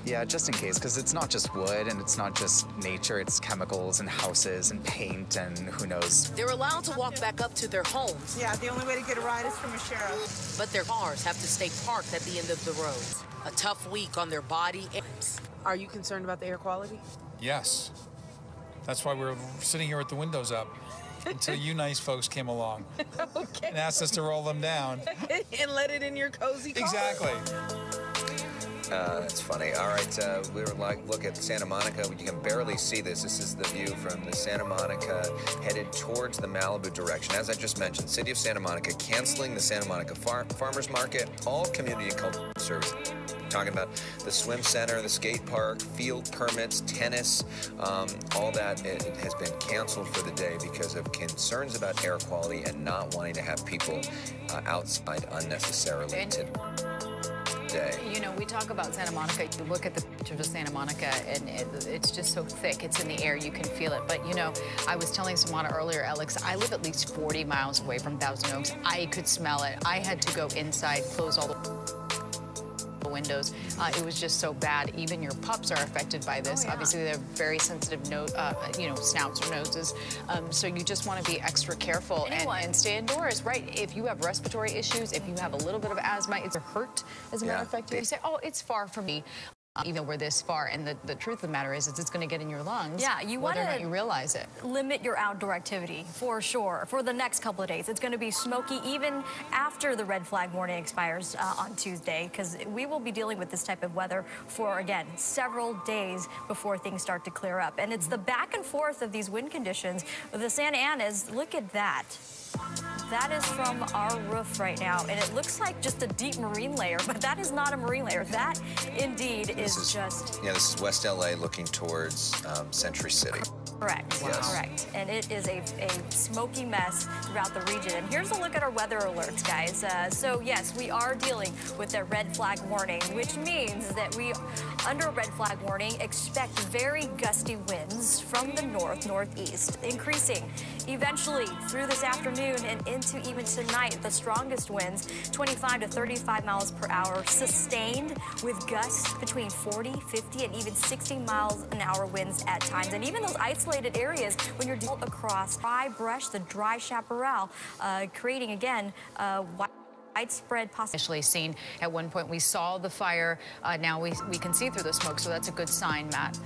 yeah, just in case, because it's not just wood and it's not just nature, it's chemicals and houses and paint and who knows. They're allowed to walk back up to their homes. Yeah, the only way to get a ride is from a sheriff. But their cars have to stay parked at the end of the road. A tough week on their body. Are you concerned about the air quality? Yes. That's why we're sitting here with the windows up. Until you nice folks came along and asked us to roll them down. And let it in your cozy car. Exactly. That's funny. All right, we were like, look at Santa Monica. You can barely see this. This is the view from the Santa Monica headed towards the Malibu direction. As I just mentioned, City of Santa Monica canceling the Santa Monica Farmers Market, all community and cultural services. Talking about the swim center, the skate park, field permits, tennis, all that it has been canceled for the day because of concerns about air quality and not wanting to have people outside unnecessarily today. You know, we talk about Santa Monica. You look at the pictures of Santa Monica, and it's just so thick. It's in the air. You can feel it. But, you know, I was telling Samana earlier, Alex, I live at least 40 miles away from Thousand Oaks. I could smell it. I had to go inside, close all the windows. It was just so bad. Even your pups are affected by this. Obviously, they have very sensitive snouts or noses. So you just want to be extra careful and stay indoors, right? If you have respiratory issues, if you have a little bit of asthma, it's hurt, as a matter of fact. You say, oh, it's far from me. Even though we're this far, and the truth of the matter is it's going to get in your lungs. Yeah, you want to, whether or not you realize it. Limit your outdoor activity, for sure. For the next couple of days, it's going to be smoky even after the red flag warning expires on Tuesday, because we will be dealing with this type of weather for, again, several days before things start to clear up. And it's the back and forth of these wind conditions. The Santa Anas, look at that. That is from our roof right now, and it looks like just a deep marine layer, but that is not a marine layer. That, indeed, is just... Yeah, this is West LA looking towards Century City. Correct. Wow. Correct. And it is a smoky mess throughout the region. And here's a look at our weather alerts, guys. So, yes, we are dealing with a red flag warning, which means that we, under a red flag warning, expect very gusty winds from the northeast, increasing eventually through this afternoon and into even tonight. The strongest winds, 25 to 35 miles per hour, sustained with gusts between 40, 50, and even 60 miles an hour winds at times. And even those isolated areas when you're dealing across dry brush, the dry chaparral, creating again widespread possibility. Initially seen at one point, we saw the fire. Now we can see through the smoke, so that's a good sign, Matt.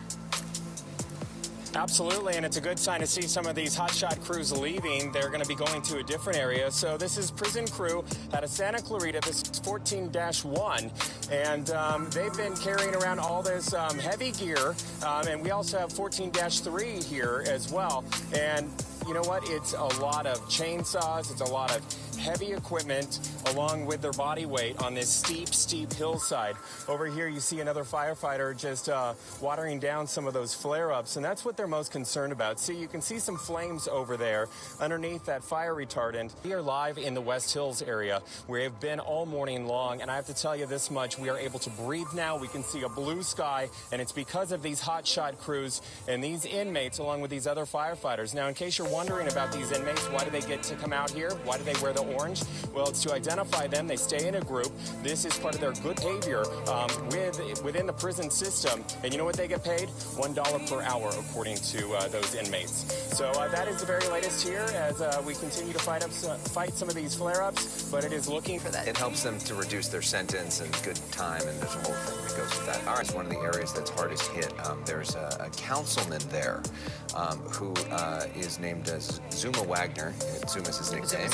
Absolutely, and it's a good sign to see some of these hotshot crews leaving. They're going to be going to a different area. So this is prison crew out of Santa Clarita. This is 14-1, and they've been carrying around all this heavy gear, and we also have 14-3 here as well. And you know what? It's a lot of chainsaws. It's a lot of heavy equipment along with their body weight on this steep hillside. Over here you see another firefighter just watering down some of those flare-ups, and that's what they're most concerned about. See, you can see some flames over there underneath that fire retardant. We are live in the West Hills area. We have been all morning long, and I have to tell you this much, we are able to breathe now. We can see a blue sky, and it's because of these hotshot crews and these inmates along with these other firefighters. Now, in case you're wondering about these inmates, why do they get to come out here? Why do they wear the orange? Well, it's to identify them. They stay in a group. This is part of their good behavior within the prison system. And you know what they get paid? $1 per hour, according to those inmates. So that is the very latest here as we continue to fight some of these flare-ups, but it is looking for that. It helps them to reduce their sentence and good time, and there's a whole thing that goes with that. All right, it's one of the areas that's hardest hit. There's a councilman there who is named as Zuma Wagner. Zuma's his nickname.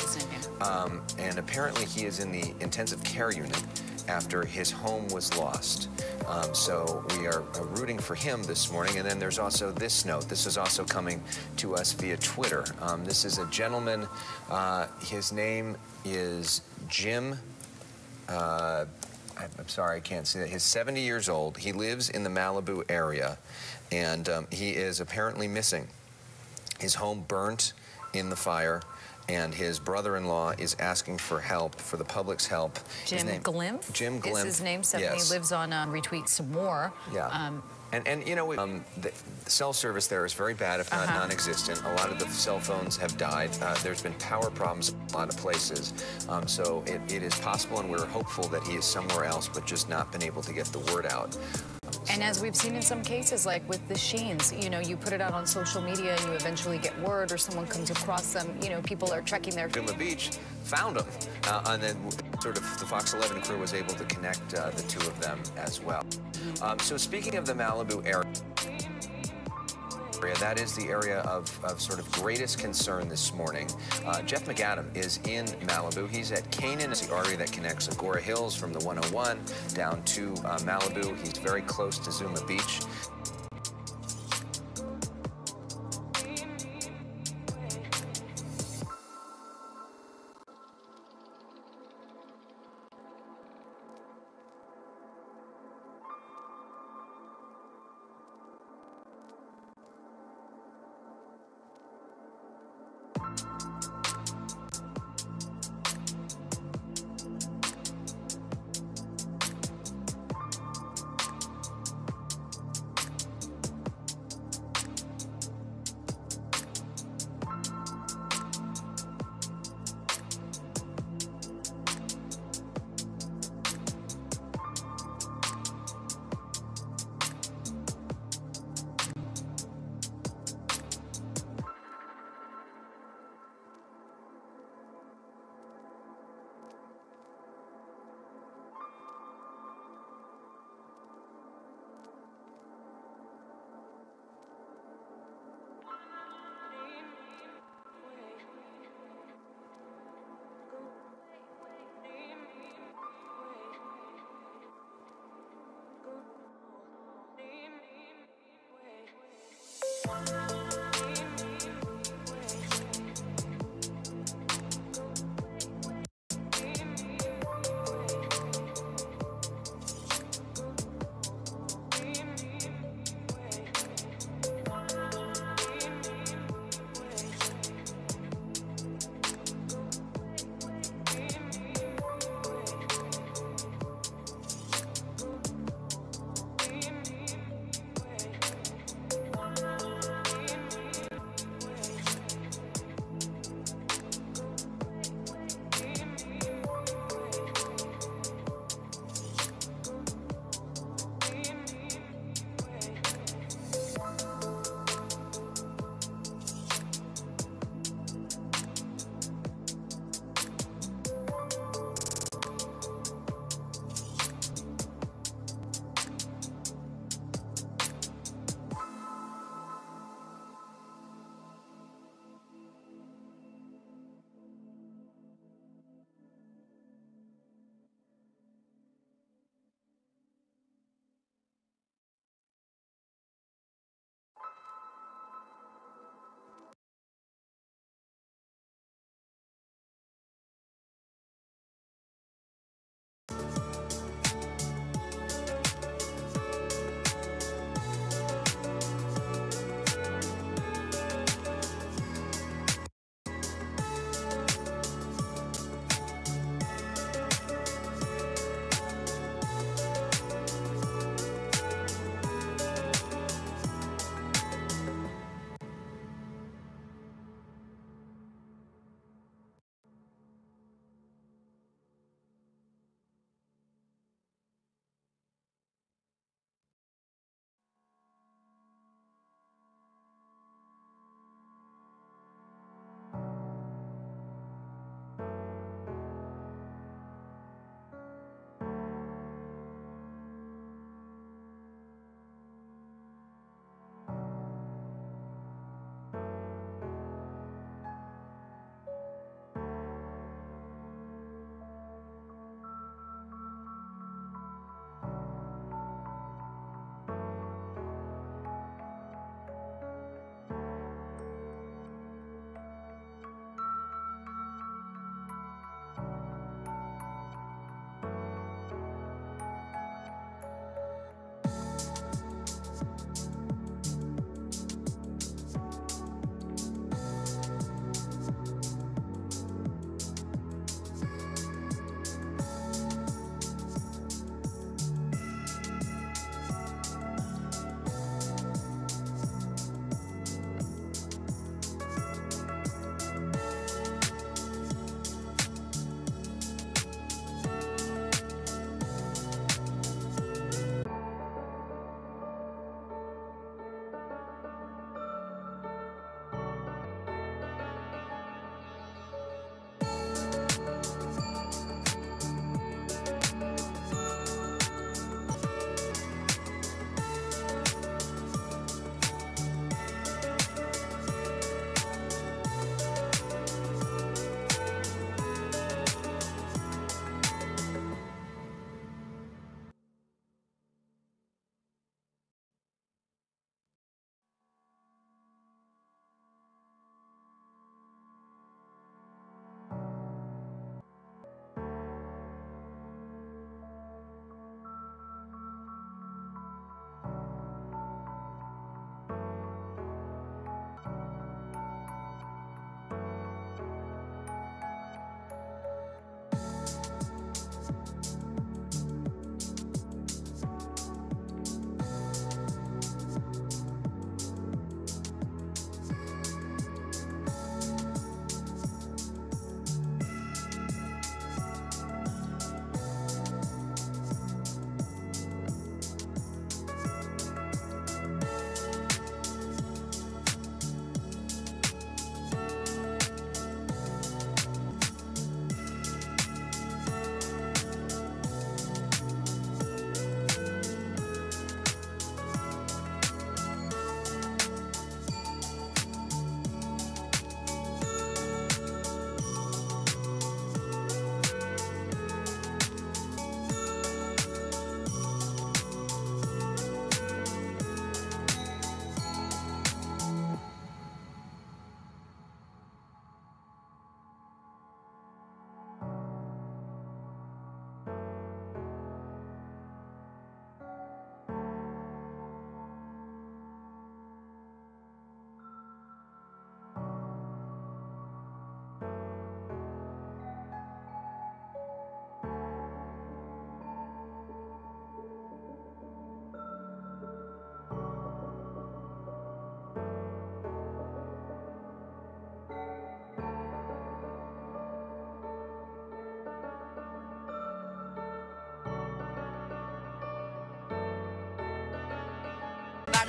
And apparently he is in the intensive care unit after his home was lost. So we are rooting for him this morning. And then there's also this note. This is also coming to us via Twitter. This is a gentleman. His name is Jim. I'm sorry, I can't see that. He's 70 years old. He lives in the Malibu area, and he is apparently missing. His home burnt in the fire, and his brother-in-law is asking for help, for the public's help. Jim Glimpf? Jim Glimpf. Is his name. 70. He lives on Retweet some more. Yeah. And you know, the cell service there is very bad, if not non-existent. A lot of the cell phones have died. There's been power problems in a lot of places. So it is possible, and we're hopeful that he is somewhere else, but just not been able to get the word out. And as we've seen in some cases, like with the Sheens, you know, you put it out on social media and you eventually get word, or someone comes across them, you know, people are checking their... Zuma Beach found them, and then sort of the Fox 11 crew was able to connect the two of them as well. So speaking of the Malibu area... That is the area of sort of greatest concern this morning. Jeff McAdam is in Malibu. He's at Canaan, the artery that connects Agora Hills from the 101 down to Malibu. He's very close to Zuma Beach.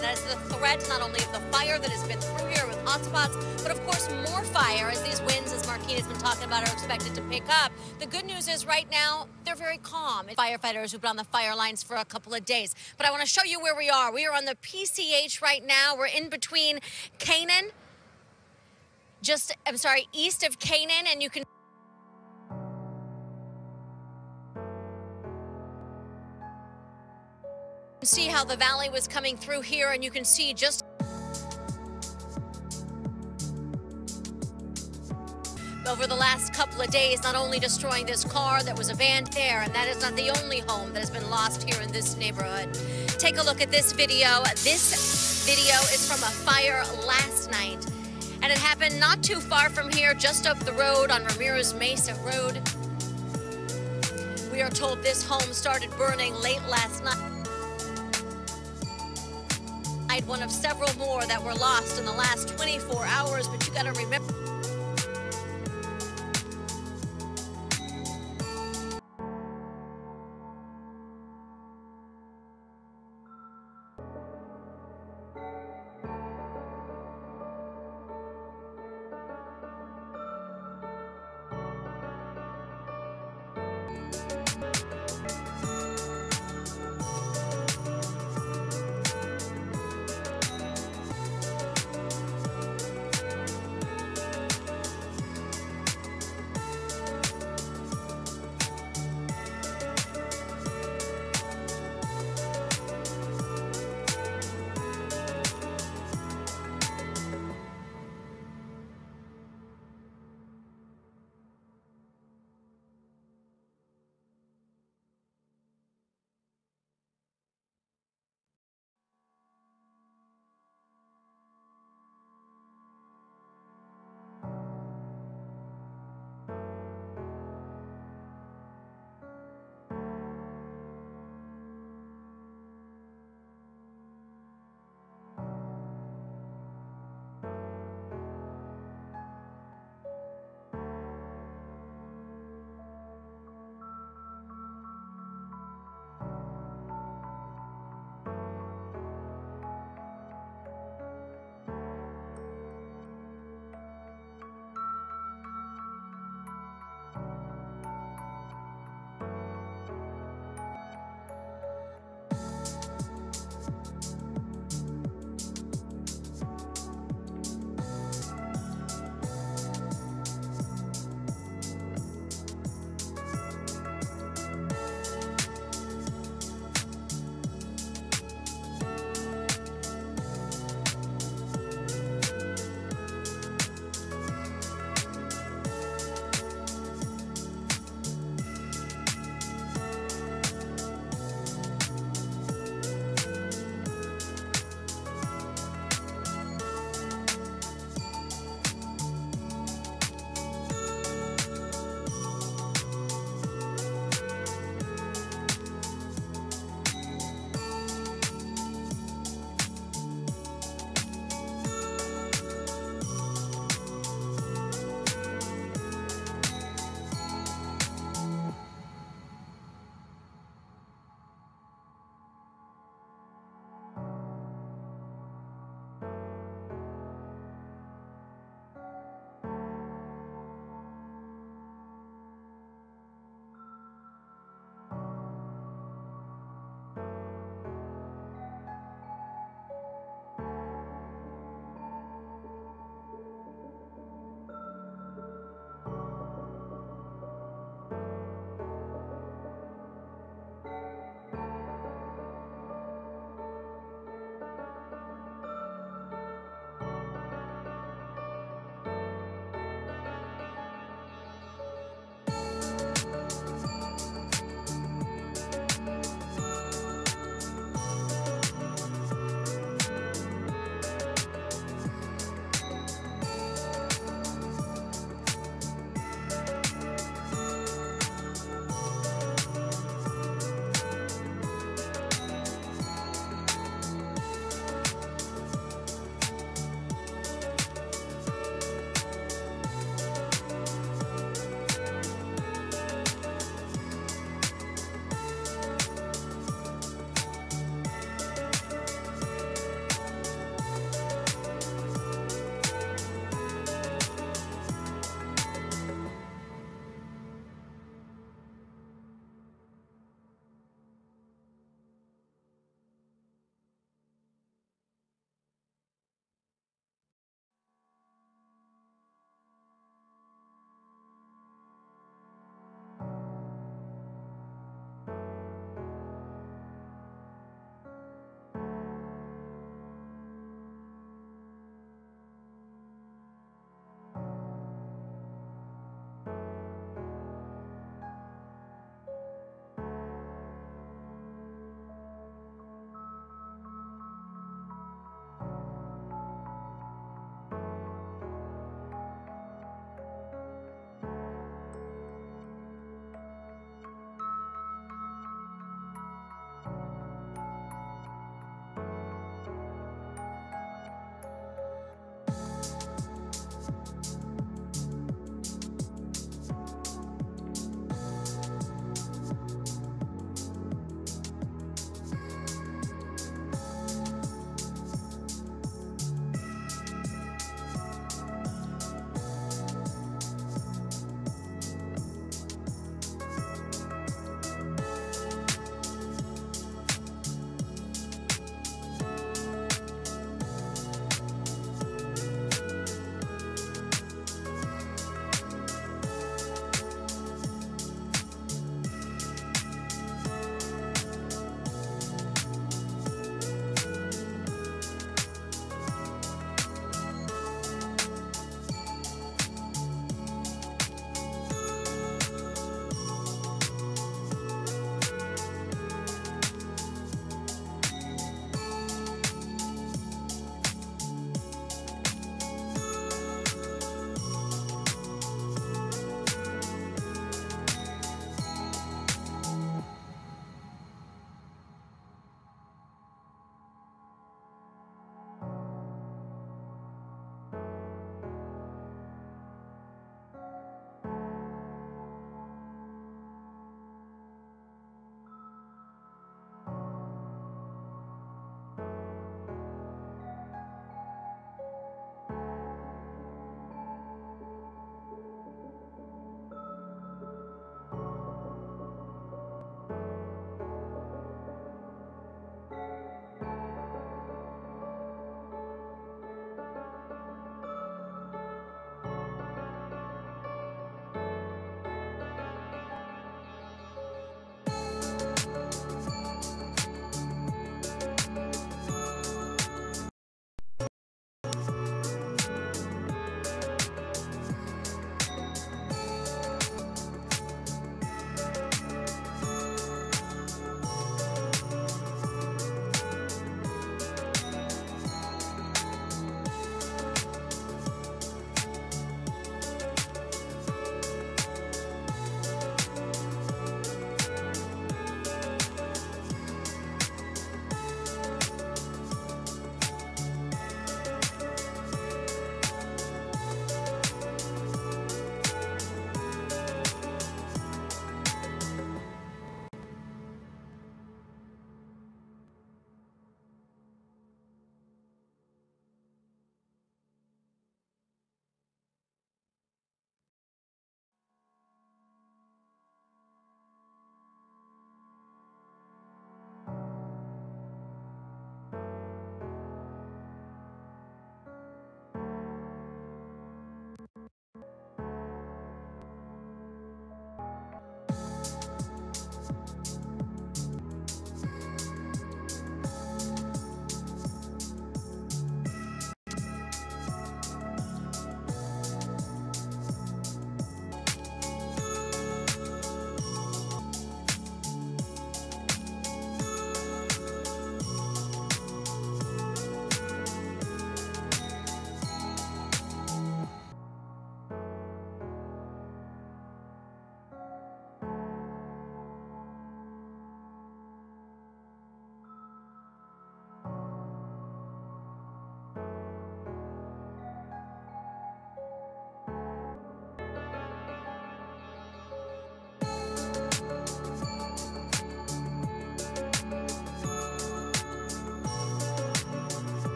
and that is the threat not only of the fire that has been through here with hotspots, but of course more fire as these winds, as Marquine has been talking about, are expected to pick up. The good news is right now they're very calm. Firefighters who've been on the fire lines for a couple of days. But I want to show you where we are. We are on the PCH right now. We're in between Canaan, east of Canaan, and you can see how the valley was coming through here, and you can see just over the last couple of days, not only destroying this car that was abandoned there, and that is not the only home that has been lost here in this neighborhood. Take a look at this video. This video is from a fire last night, and it happened not too far from here, just up the road on Ramirez Mesa Road. We are told this home started burning late last night. One of several more that were lost in the last 24 hours, but you gotta remember.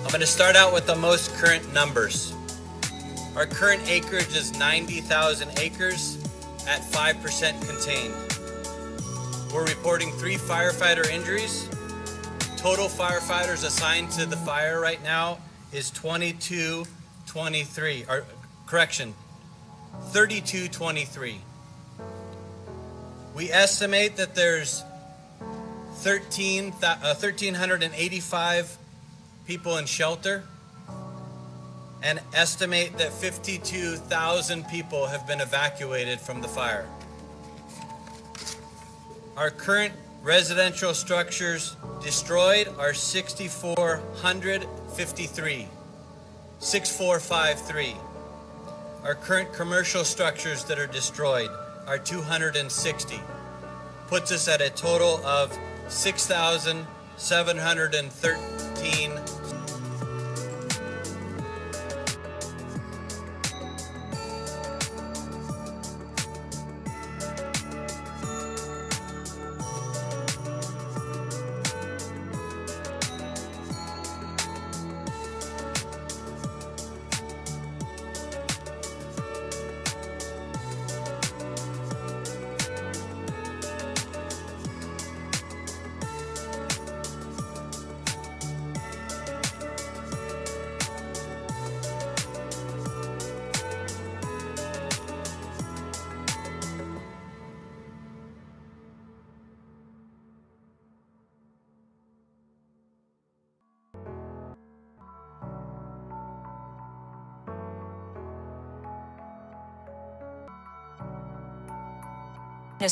I'm going to start out with the most current numbers. Our current acreage is 90,000 acres at 5% contained. We're reporting 3 firefighter injuries. Total firefighters assigned to the fire right now is 2223, or correction, 3223. We estimate that there's 1,385 people in shelter, and estimate that 52,000 people have been evacuated from the fire. Our current residential structures destroyed are 6,453. 6,453. Our current commercial structures that are destroyed are 260. Puts us at a total of 6,713.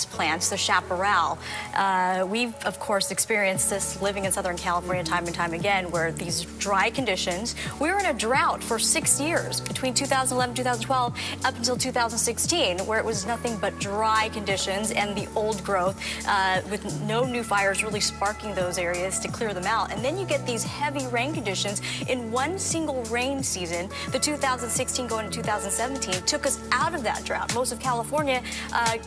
Plants, the chaparral. We've, of course, experienced this living in Southern California time and time again, where these dry conditions, we were in a drought for 6 years, between 2011 and 2012, up until 2016, where it was nothing but dry conditions and the old growth, with no new fires really sparking those areas to clear them out. And then you get these heavy rain conditions in one single rain season. The 2016 going to 2017 took us out of that drought. Most of California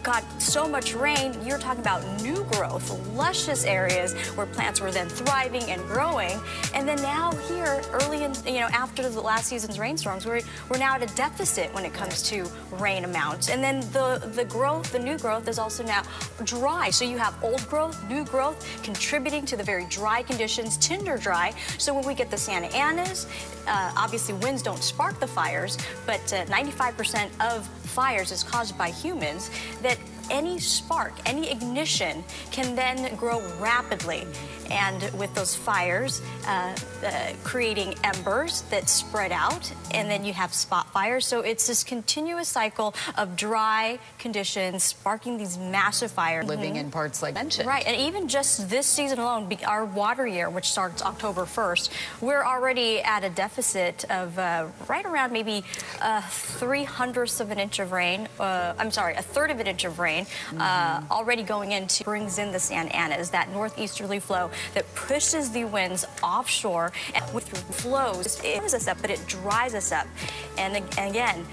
got so much rain. You're talking about new growth, luscious areas where plants were then thriving and growing. And then now here, early in, after the last season's rainstorms, we're now at a deficit when it comes to rain amounts. And then the growth, the new growth is also now dry. So you have old growth, new growth contributing to the very dry conditions, tinder dry. So when we get the Santa Anas, obviously winds don't spark the fires, but 95% of fires is caused by humans, that any spark, any ignition can then grow rapidly. And with those fires, creating embers that spread out, and then you have spot fires. So it's this continuous cycle of dry conditions sparking these massive fires. Living in parts like mentioned. Right, and even just this season alone, our water year, which starts October 1st, we're already at a deficit of right around maybe 3/100 of an inch of rain. I'm sorry, 1/3 of an inch of rain. Already going into, brings in the Santa Anas, that northeasterly flow that pushes the winds offshore, and with flows, it warms us up, but it dries us up. And again,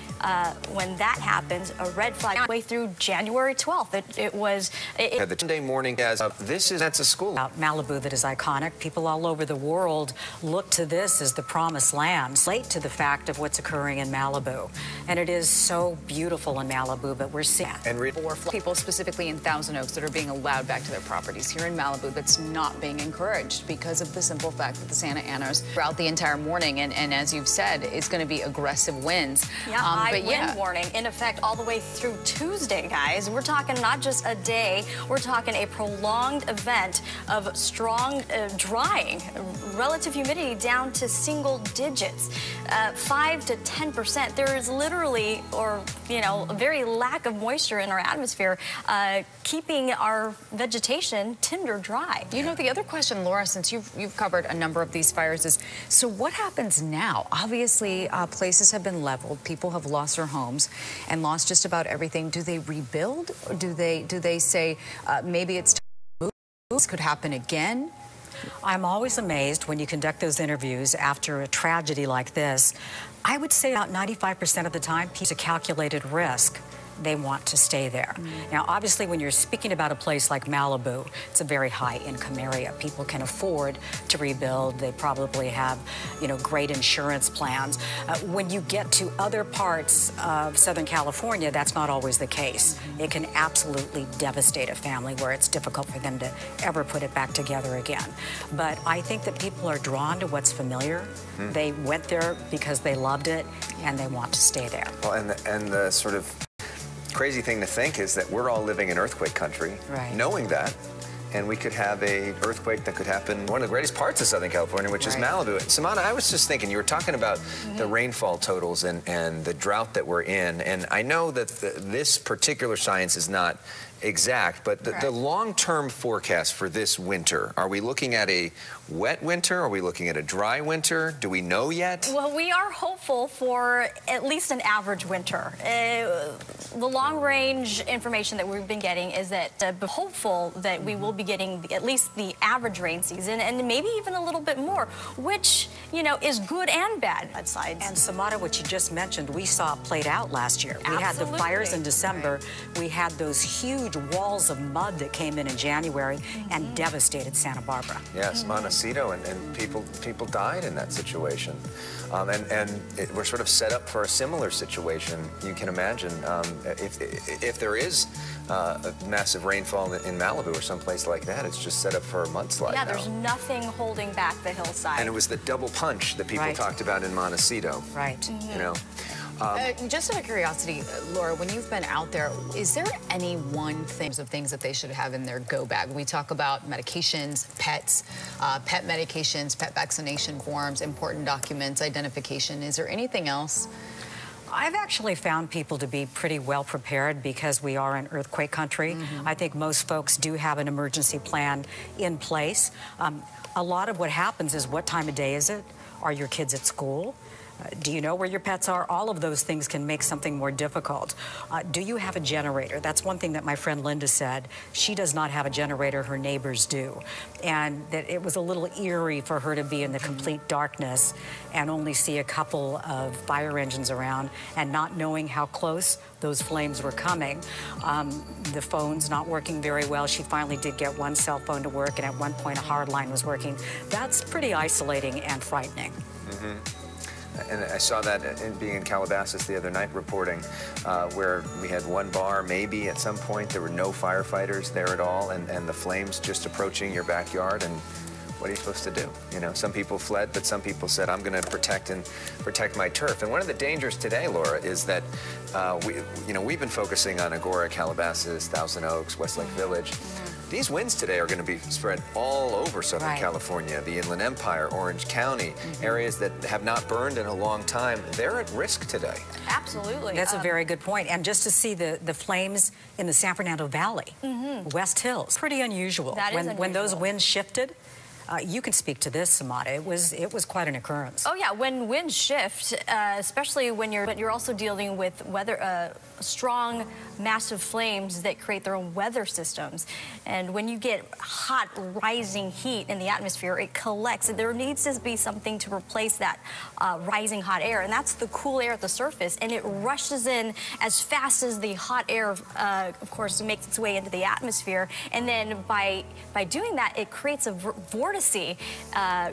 when that happens, a red flag way through January 12th. It was the Sunday morning as that's a school. Malibu that is iconic. People all over the world look to this as the promised land, relate to the fact of what's occurring in Malibu. And it is so beautiful in Malibu, but we're seeing people specifically in Thousand Oaks that are being allowed back to their properties. Here in Malibu, that's not being encouraged because of the simple fact that the Santa Anas throughout the entire morning, and as you've said, it's going to be aggressive winds. Yeah, high wind warning in effect all the way through Tuesday, guys. We're talking not just a day, we're talking a prolonged event of strong drying, relative humidity down to single digits, 5 to 10%. There is literally, a very lack of moisture in our atmosphere, keeping our vegetation tinder dry. The other question, Laura, since you've covered a number of these fires, is so what happens now? Obviously, places have been leveled, people have lost their homes and lost just about everything. Do they rebuild? Or do they say maybe it's time to move? This could happen again? I'm always amazed when you conduct those interviews after a tragedy like this. I would say about 95% of the time, it's a calculated risk. They want to stay there. Now, obviously, when you're speaking about a place like Malibu, it's a very high-income area. People can afford to rebuild. They probably have, you know, great insurance plans. When you get to other parts of Southern California, that's not always the case. It can absolutely devastate a family where it's difficult for them to ever put it back together again. But I think that people are drawn to what's familiar. They went there because they loved it, and they want to stay there. Well, and the sort of crazy thing to think is that we're all living in earthquake country, knowing that, and we could have a earthquake that could happen in one of the greatest parts of Southern California, which is Malibu. Samana, I was just thinking, you were talking about the rainfall totals and the drought that we're in, and I know that this particular science is not exact, but the long-term forecast for this winter, are we looking at a wet winter? Are we looking at a dry winter? Do we know yet? Well, we are hopeful for at least an average winter. The long-range information that we've been getting is that we're hopeful that we will be getting at least the average rain season and maybe even a little bit more, which, you know, is good and bad at sides. And Samara, what you just mentioned, we saw it played out last year. We had the fires in December. We had those huge walls of mud that came in January and devastated Santa Barbara. Yes, Montecito, and people died in that situation. We're sort of set up for a similar situation. You can imagine if there is massive rainfall in Malibu or someplace like that, it's just set up for a mudslide. Yeah, there's nothing holding back the hillside. And it was the double punch that people talked about in Montecito. Right. You know. Just out of curiosity, Laura, when you've been out there, is there any one thing of things that they should have in their go bag? We talk about medications, pets, pet medications, pet vaccination forms, important documents, identification. Is there anything else? I've actually found people to be pretty well prepared because we are in earthquake country. I think most folks do have an emergency plan in place. A lot of what happens is, what time of day is it? Are your kids at school? Do you know where your pets are? All of those things can make something more difficult. Do you have a generator? That's one thing that my friend Linda said. She does not have a generator, her neighbors do. And that it was a little eerie for her to be in the complete darkness and only see a couple of fire engines around and not knowing how close those flames were coming. The phone's not working very well. She finally did get one cell phone to work, and at one point a hard line was working. That's pretty isolating and frightening. And I saw that being in Calabasas the other night reporting where we had one bar, maybe at some point there were no firefighters there at all, and the flames just approaching your backyard, and what are you supposed to do? You know, some people fled, but some people said, I'm going to protect my turf. And one of the dangers today, Laura, is that we've been focusing on Agora, Calabasas, Thousand Oaks, Westlake Village. These winds today are going to be spread all over Southern California, the Inland Empire, Orange County, areas that have not burned in a long time. They're at risk today. Absolutely. That's a very good point. And just to see the flames in the San Fernando Valley, West Hills, pretty unusual. That is unusual. When those winds shifted, you can speak to this, Samara. It was quite an occurrence. Oh yeah, when winds shift, especially when you're also dealing with weather, strong, massive flames that create their own weather systems. And when you get hot, rising heat in the atmosphere, it collects. There needs to be something to replace that rising hot air, and that's the cool air at the surface. And it rushes in as fast as the hot air, of course, makes its way into the atmosphere. And then by doing that, it creates a vortice.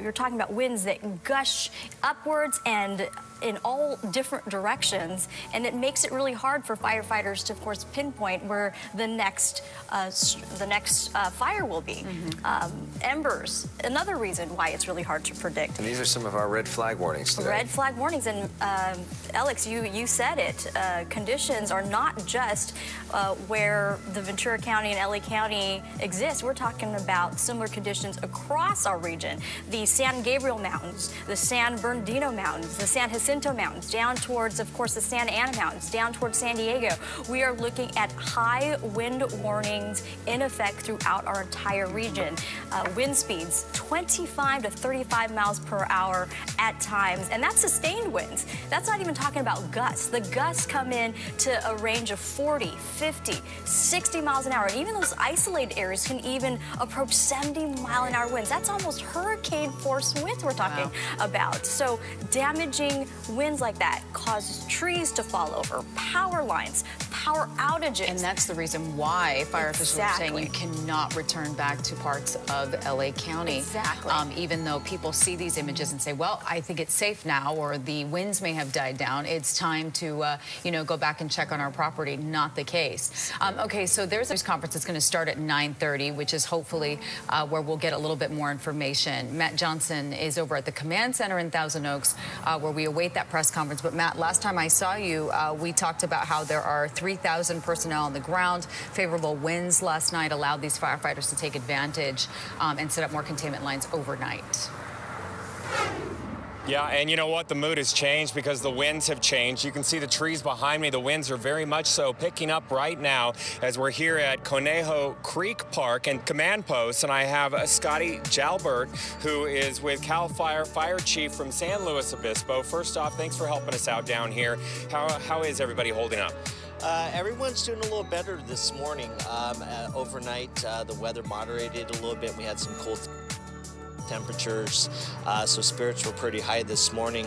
You're talking about winds that gush upwards and in all different directions, and it makes it really hard for firefighters to, of course, pinpoint where the next fire will be. Embers, another reason why it's really hard to predict. And these are some of our red flag warnings today. Red flag warnings, and Alex, you said it. Conditions are not just where the Ventura County and LA County exist. We're talking about similar conditions across our region. The San Gabriel Mountains, the San Bernardino Mountains, the San Jacinto Jacinto Mountains, down towards, of course, the Santa Ana Mountains, down towards San Diego. We are looking at high wind warnings in effect throughout our entire region. Wind speeds 25 to 35 miles per hour at times, and that's sustained winds. That's not even talking about gusts. The gusts come in to a range of 40, 50, 60 miles an hour, and even those isolated areas can even approach 70-mile-an-hour winds. That's almost hurricane force winds we're talking about. So damaging winds like that causes trees to fall over, power lines, power outages. And that's the reason why fire officials are saying you cannot return back to parts of LA County. Exactly. Even though people see these images and say, well, I think it's safe now, or the winds may have died down, it's time to, you know, go back and check on our property. Not the case. Okay, so there's a news conference that's going to start at 9:30, which is hopefully where we'll get a little bit more information. Matt Johnson is over at the Command Center in Thousand Oaks, where we await that press conference. But Matt, last time I saw you, we talked about how there are 3,000 personnel on the ground. Favorable winds last night allowed these firefighters to take advantage and set up more containment lines overnight. Yeah, and you know what? The mood has changed because the winds have changed. You can see the trees behind me. The winds are very much so picking up right now as we're here at Conejo Creek Park and Command Post. And I have Scotty Jalbert, who is with Cal Fire Fire Chief from San Luis Obispo. First off, thanks for helping us out down here. How is everybody holding up? Everyone's doing a little better this morning. Overnight, the weather moderated a little bit. We had some cold temperatures, so spirits were pretty high this morning.